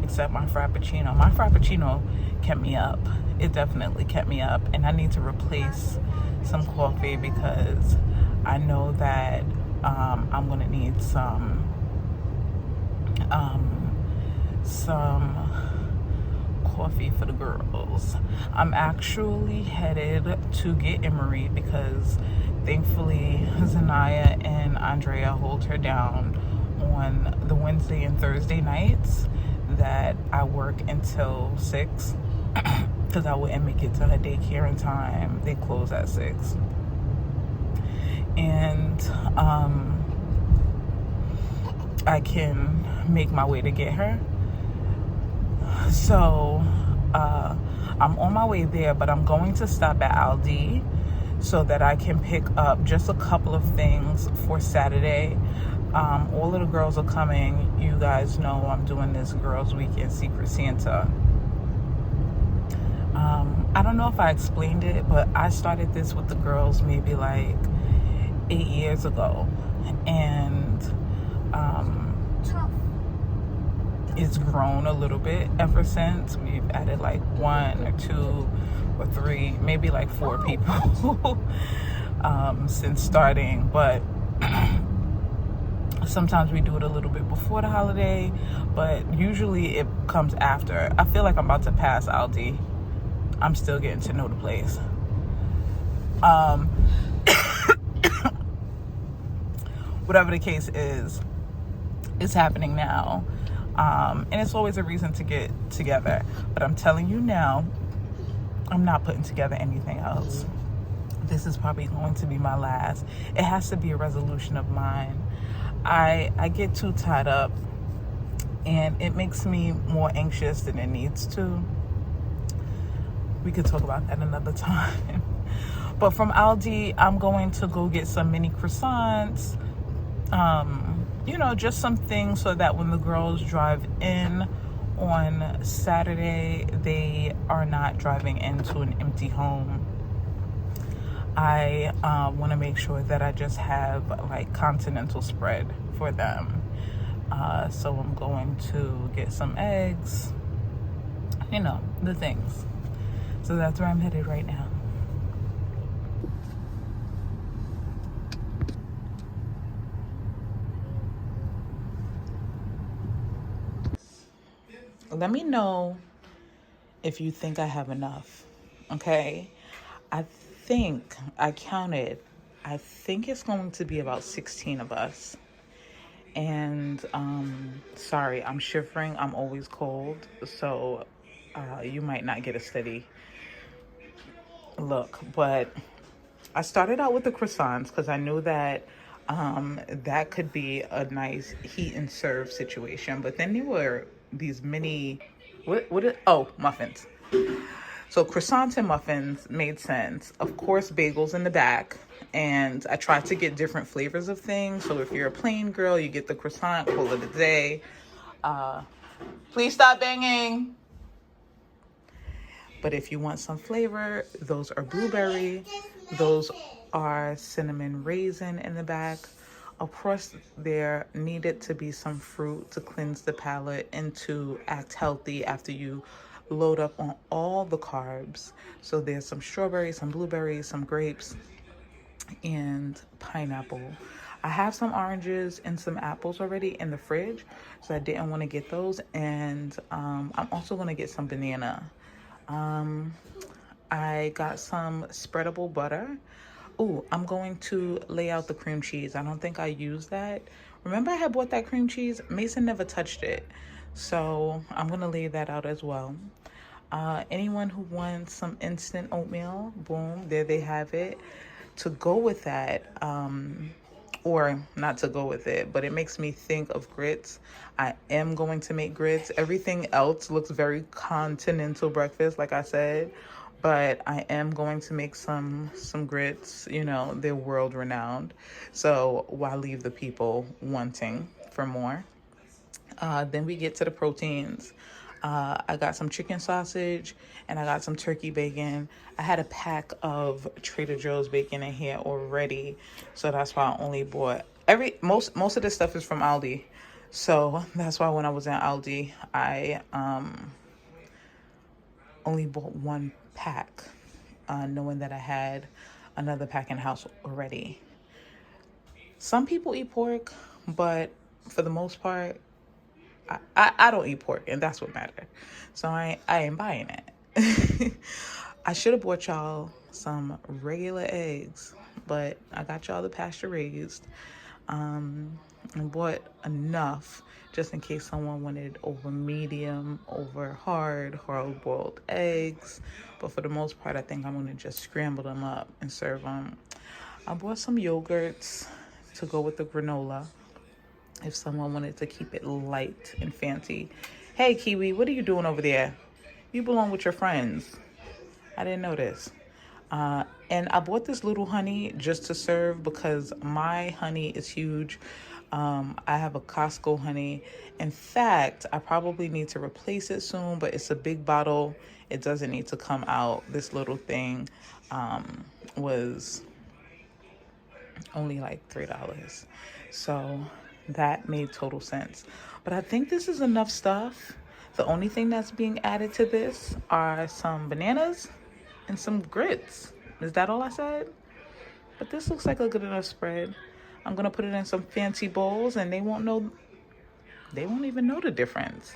drinks at my Frappuccino. My Frappuccino kept me up. It definitely kept me up. And I need to replace some coffee because I know that I'm going to need some coffee for the girls. I'm actually headed to get Emery because thankfully Zanaya and Andrea hold her down on the Wednesday and Thursday nights that I work until 6 because I wouldn't make it to her daycare in time. They close at 6. And I can make my way to get her. So I'm on my way there, but I'm going to stop at Aldi so that I can pick up just a couple of things for Saturday. All of the girls are coming. You guys know I'm doing this Girls Weekend Secret Santa. I don't know if I explained it, but I started this with the girls maybe like 8 years ago, and it's grown a little bit ever since. We've added like 1 or 2 or 3, maybe like 4 people since starting, but sometimes we do it a little bit before the holiday, but usually it comes after. I feel like I'm about to pass Aldi. I'm still getting to know the place. Whatever the case is, it's happening now. And it's always a reason to get together. But I'm telling you now, I'm not putting together anything else. This is probably going to be my last. It has to be a resolution of mine. I get too tied up, and it makes me more anxious than it needs to. We could talk about that another time. But from Aldi, I'm going to go get some mini croissants. You know, just some things so that when the girls drive in on Saturday, they are not driving into an empty home. I want to make sure that I just have like continental spread for them. So I'm going to get some eggs, you know, the things. So that's where I'm headed right now. Let me know if you think I have enough, okay? I think it's going to be about 16 of us. And sorry, I'm shivering. I'm always cold, so you might not get a steady look. But I started out with the croissants because I knew that that could be a nice heat and serve situation. But then there were these mini muffins. So croissants and muffins made sense. Of course, bagels in the back. And I tried to get different flavors of things. So if you're a plain girl, you get the croissant, call it a day. Please stop banging. But if you want some flavor, those are blueberry. Those are cinnamon raisin in the back. Of course, there needed to be some fruit to cleanse the palate and to act healthy after you load up on all the carbs. So there's some strawberries, some blueberries, some grapes, and pineapple. I have some oranges and some apples already in the fridge, so I didn't want to get those. And I'm also going to get some banana. I got some spreadable butter. Ooh, I'm going to lay out the cream cheese. I don't think I used that. Remember I had bought that cream cheese? Mason never touched it. So I'm going to lay that out as well. Anyone who wants some instant oatmeal, boom, there they have it. To go with that, or not to go with it, but it makes me think of grits. I am going to make grits. Everything else looks very continental breakfast, like I said. But I am going to make some grits. You know, they're world renowned. So why leave the people wanting for more? Then we get to the proteins. I got some chicken sausage and I got some turkey bacon. I had a pack of Trader Joe's bacon in here already. So that's why I only bought most of this stuff is from Aldi. So that's why when I was in Aldi, I only bought one pack, knowing that I had another pack in the house already. Some people eat pork, but for the most part, I don't eat pork, and that's what matters. So I ain't buying it. I should have bought y'all some regular eggs, but I got y'all the pasture raised. And bought enough just in case someone wanted over medium, over hard boiled eggs. But for the most part, I think I'm gonna just scramble them up and serve them. I bought some yogurts to go with the granola if someone wanted to keep it light and fancy. Hey, Kiwi, what are you doing over there? You belong with your friends. I didn't know this. And I bought this little honey just to serve because my honey is huge. I have a Costco honey. In fact, I probably need to replace it soon, but it's a big bottle. It doesn't need to come out. This little thing was only like $3. So that made total sense. But I think this is enough stuff. The only thing that's being added to this are some bananas and some grits. Is that all I said? But this looks like a good enough spread. I'm gonna put it in some fancy bowls and they won't even know the difference.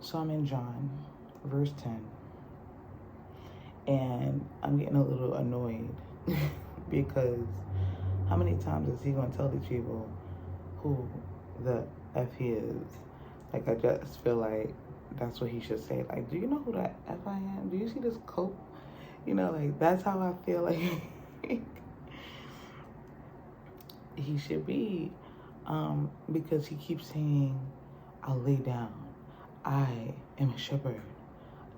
So I'm in John, verse 10, and I'm getting a little annoyed because how many times is he going to tell these people who the F he is? Like, I just feel like that's what he should say. Like, do you know who the F I am? Do you see this coat? You know, like, that's how I feel like he should be. Because he keeps saying, I'll lay down. I am a shepherd.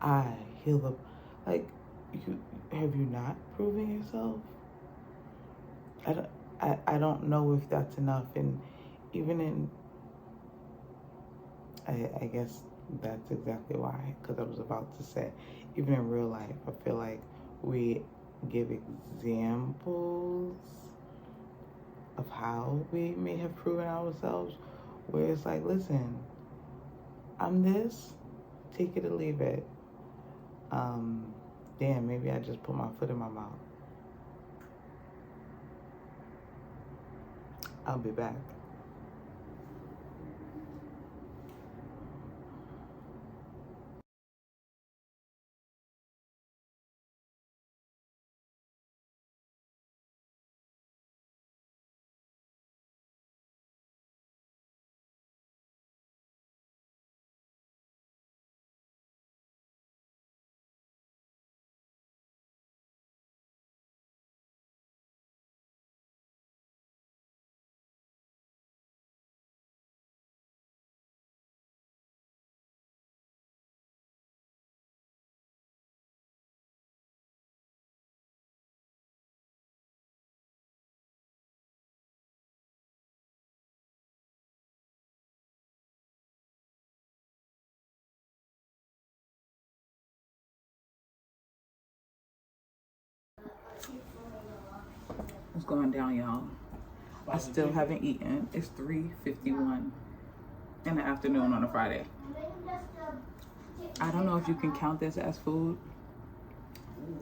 I heal the... Like, have you not proven yourself? I don't know if that's enough. And even in... I guess that's exactly why. Because I was about to say, even in real life, I feel like we give examples of how we may have proven ourselves, where it's like, listen, I'm this, take it or leave it. Damn, maybe I just put my foot in my mouth. I'll be back. What's going down, y'all? I still haven't eaten. It's 3:51 in the afternoon on a Friday. I don't know if you can count this as food.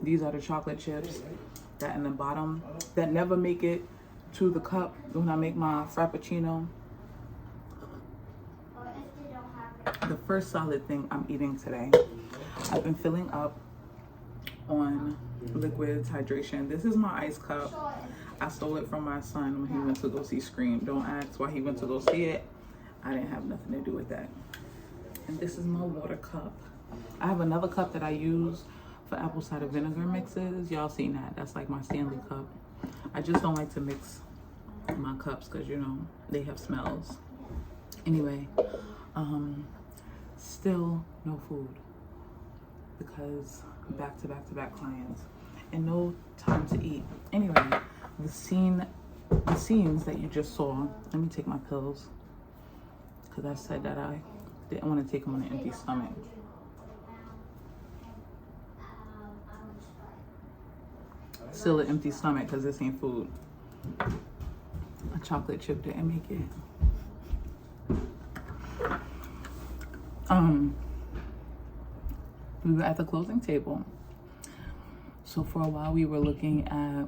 These are the chocolate chips that in the bottom that never make it to the cup when I make my Frappuccino. The first solid thing I'm eating today. I've been filling up on liquids, hydration. This is my ice cup. I stole it from my son when he went to go see Scream. Don't ask why he went to go see it. I didn't have nothing to do with that. And this is my water cup. I have another cup that I use for apple cider vinegar mixes. Y'all seen that? That's like my Stanley cup. I just don't like to mix my cups because, you know, they have smells. Anyway, still no food because back to back clients and no time to eat. Anyway, the scenes that you just saw. Let me take my pills because I said that I didn't want to take them on an empty stomach. Still an empty stomach because this ain't food. A chocolate chip didn't make it. We were at the closing table. So for a while we were looking at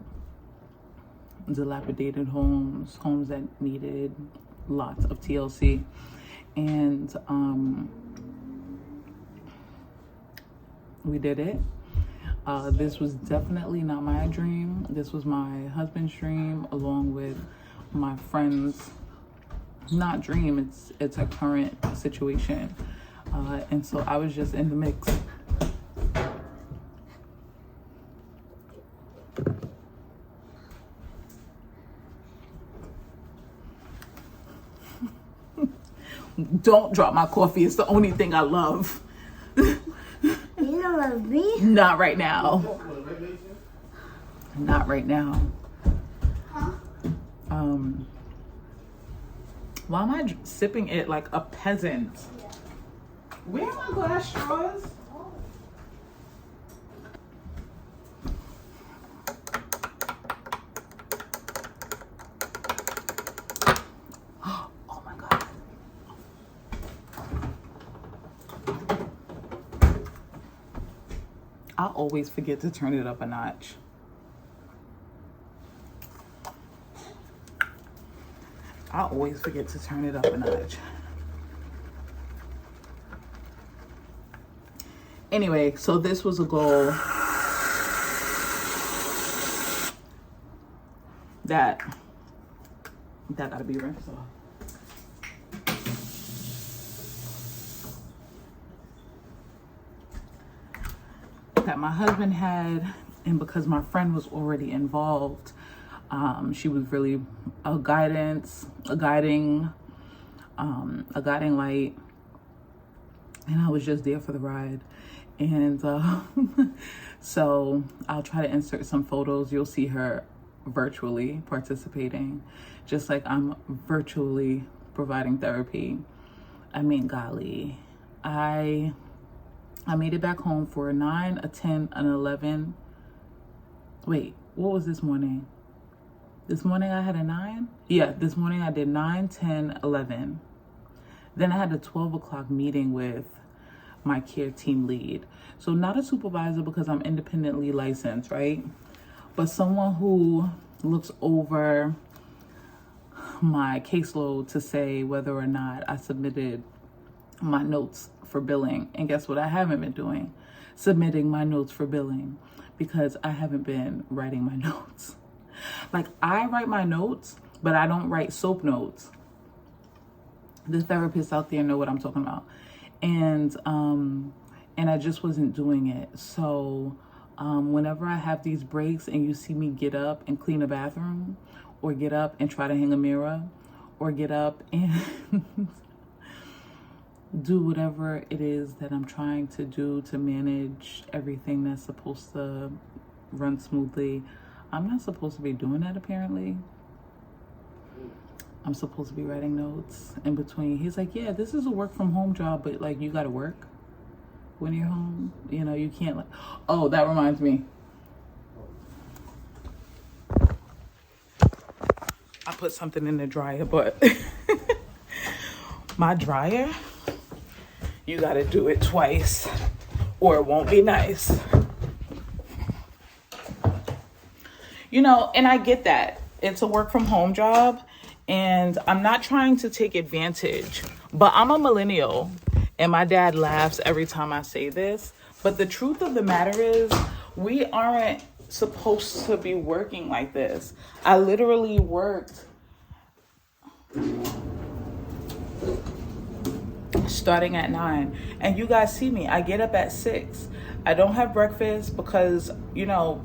dilapidated homes that needed lots of TLC. And we did it. This was definitely not my dream. This was my husband's dream, along with my friend's not dream. It's a current situation. And so I was just in the mix. Don't drop my coffee. It's the only thing I love. You don't love me? Not right now. Not right now. Huh? Why am I sipping it like a peasant? Where are my glass straws? Oh my God. I always forget to turn it up a notch. I always forget to turn it up a notch. Anyway, so this was a goal that gotta be rinsed off. That my husband had, and because my friend was already involved, she was really a guiding light, and I was just there for the ride. And so I'll try to insert some photos. You'll see her virtually participating, just like I'm virtually providing therapy. I mean, golly, I made it back home for a 9, a 10, an 11. Wait, what was this morning? This morning I had a 9? Yeah, this morning I did 9, 10, 11. Then I had a 12 o'clock meeting with my care team lead. So not a supervisor because I'm independently licensed, right? But someone who looks over my caseload to say whether or not I submitted my notes for billing. And guess what I haven't been doing? Submitting my notes for billing, because I haven't been writing my notes. Like, I write my notes, but I don't write soap notes. The therapists out there know what I'm talking about. And I just wasn't doing it. So whenever I have these breaks and you see me get up and clean a bathroom, or get up and try to hang a mirror, or get up and do whatever it is that I'm trying to do to manage everything that's supposed to run smoothly, I'm not supposed to be doing that, apparently. I'm supposed to be writing notes in between. He's like, yeah, this is a work from home job, but like, you gotta work when you're home. You know, you can't like, oh, that reminds me. put something in the dryer, but my dryer, you gotta do it twice or it won't be nice. You know, and I get that. It's a work from home job, and I'm not trying to take advantage, but I'm a millennial, and my dad laughs every time I say this. But the truth of the matter is, we aren't supposed to be working like this. I literally worked starting at 9, and you guys see me. I get up at 6. I don't have breakfast because, you know,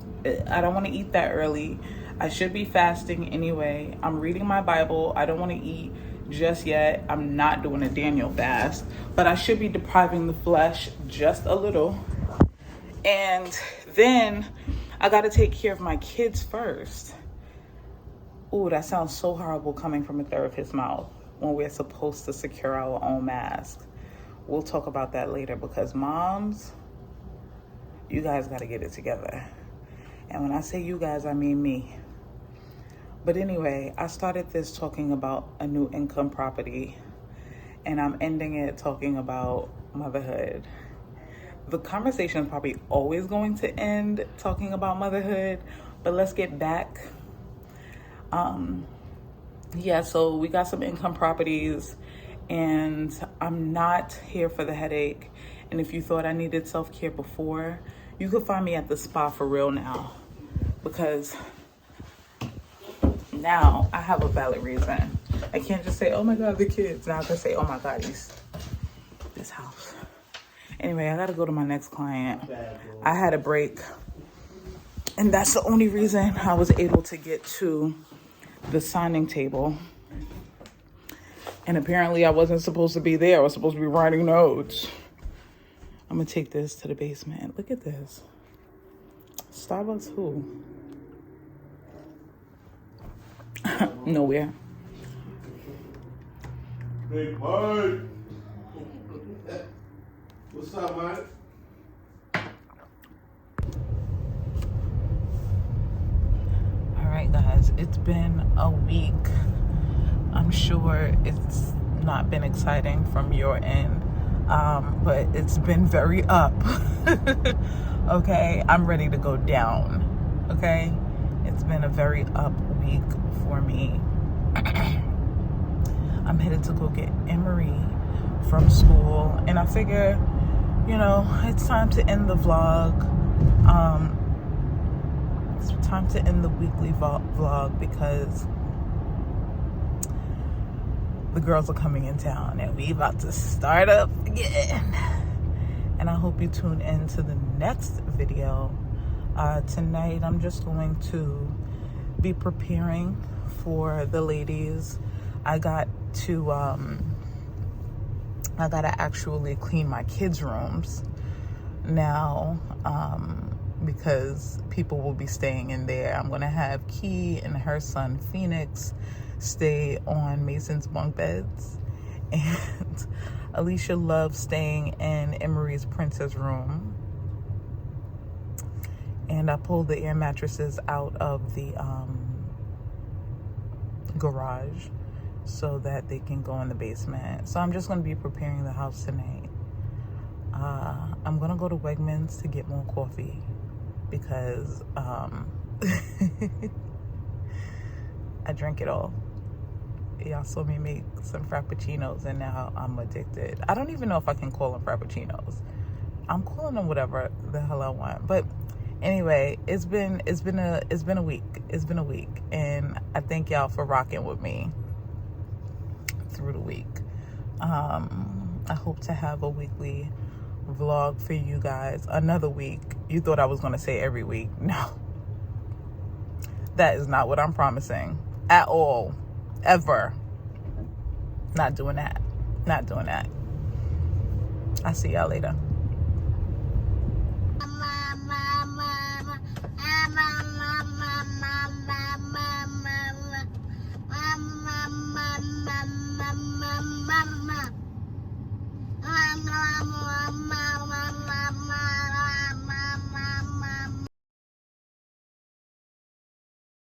I don't want to eat that early. I should be fasting anyway. I'm reading my Bible. I don't want to eat just yet. I'm not doing a Daniel fast, but I should be depriving the flesh just a little. And then I got to take care of my kids first. Ooh, that sounds so horrible coming from a therapist's mouth when we're supposed to secure our own mask. We'll talk about that later, because moms, you guys got to get it together. And when I say you guys, I mean me. But anyway, I started this talking about a new income property, and I'm ending it talking about motherhood. The conversation is probably always going to end talking about motherhood, but let's get back. Yeah, so we got some income properties, and I'm not here for the headache. And if you thought I needed self-care before, you could find me at the spa for real now, because now I have a valid reason. I can't just say, oh my God, the kids. Now I can say, oh my God, this house. Anyway, I gotta go to my next client. I had a break, and that's the only reason I was able to get to the signing table. And apparently I wasn't supposed to be there. I was supposed to be writing notes. I'm gonna take this to the basement. Look at this. Starbucks who? Nowhere. Big Mike. What's up, Mike? All right, guys, it's been a week. I'm sure it's not been exciting from your end, but it's been very up. Okay, I'm ready to go down. Okay, it's been a very up week for me. I'm headed to go get Emery from school, and I figure, you know, it's time to end the vlog. It's time to end the weekly vlog because the girls are coming in town and we about to start up again. And I hope you tune in to the next video. Tonight I'm just going to be preparing for the ladies. I gotta actually clean my kids' rooms now, because people will be staying in there. I'm gonna have Key and her son Phoenix stay on Mason's bunk beds, and Alicia loves staying in Emery's princess room. And I pulled the air mattresses out of the garage so that they can go in the basement. So I'm just going to be preparing the house tonight. I'm going to go to Wegmans to get more coffee because I drink it all. Y'all saw me make some frappuccinos and now I'm addicted. I don't even know if I can call them frappuccinos. I'm calling them whatever the hell I want. But anyway, it's been a week. It's been a week, and I thank y'all for rocking with me through the week. I hope to have a weekly vlog for you guys. Another week. You thought I was going to say every week. No. That is not what I'm promising at all. Ever. Not doing that. Not doing that. I'll see y'all later. Mama.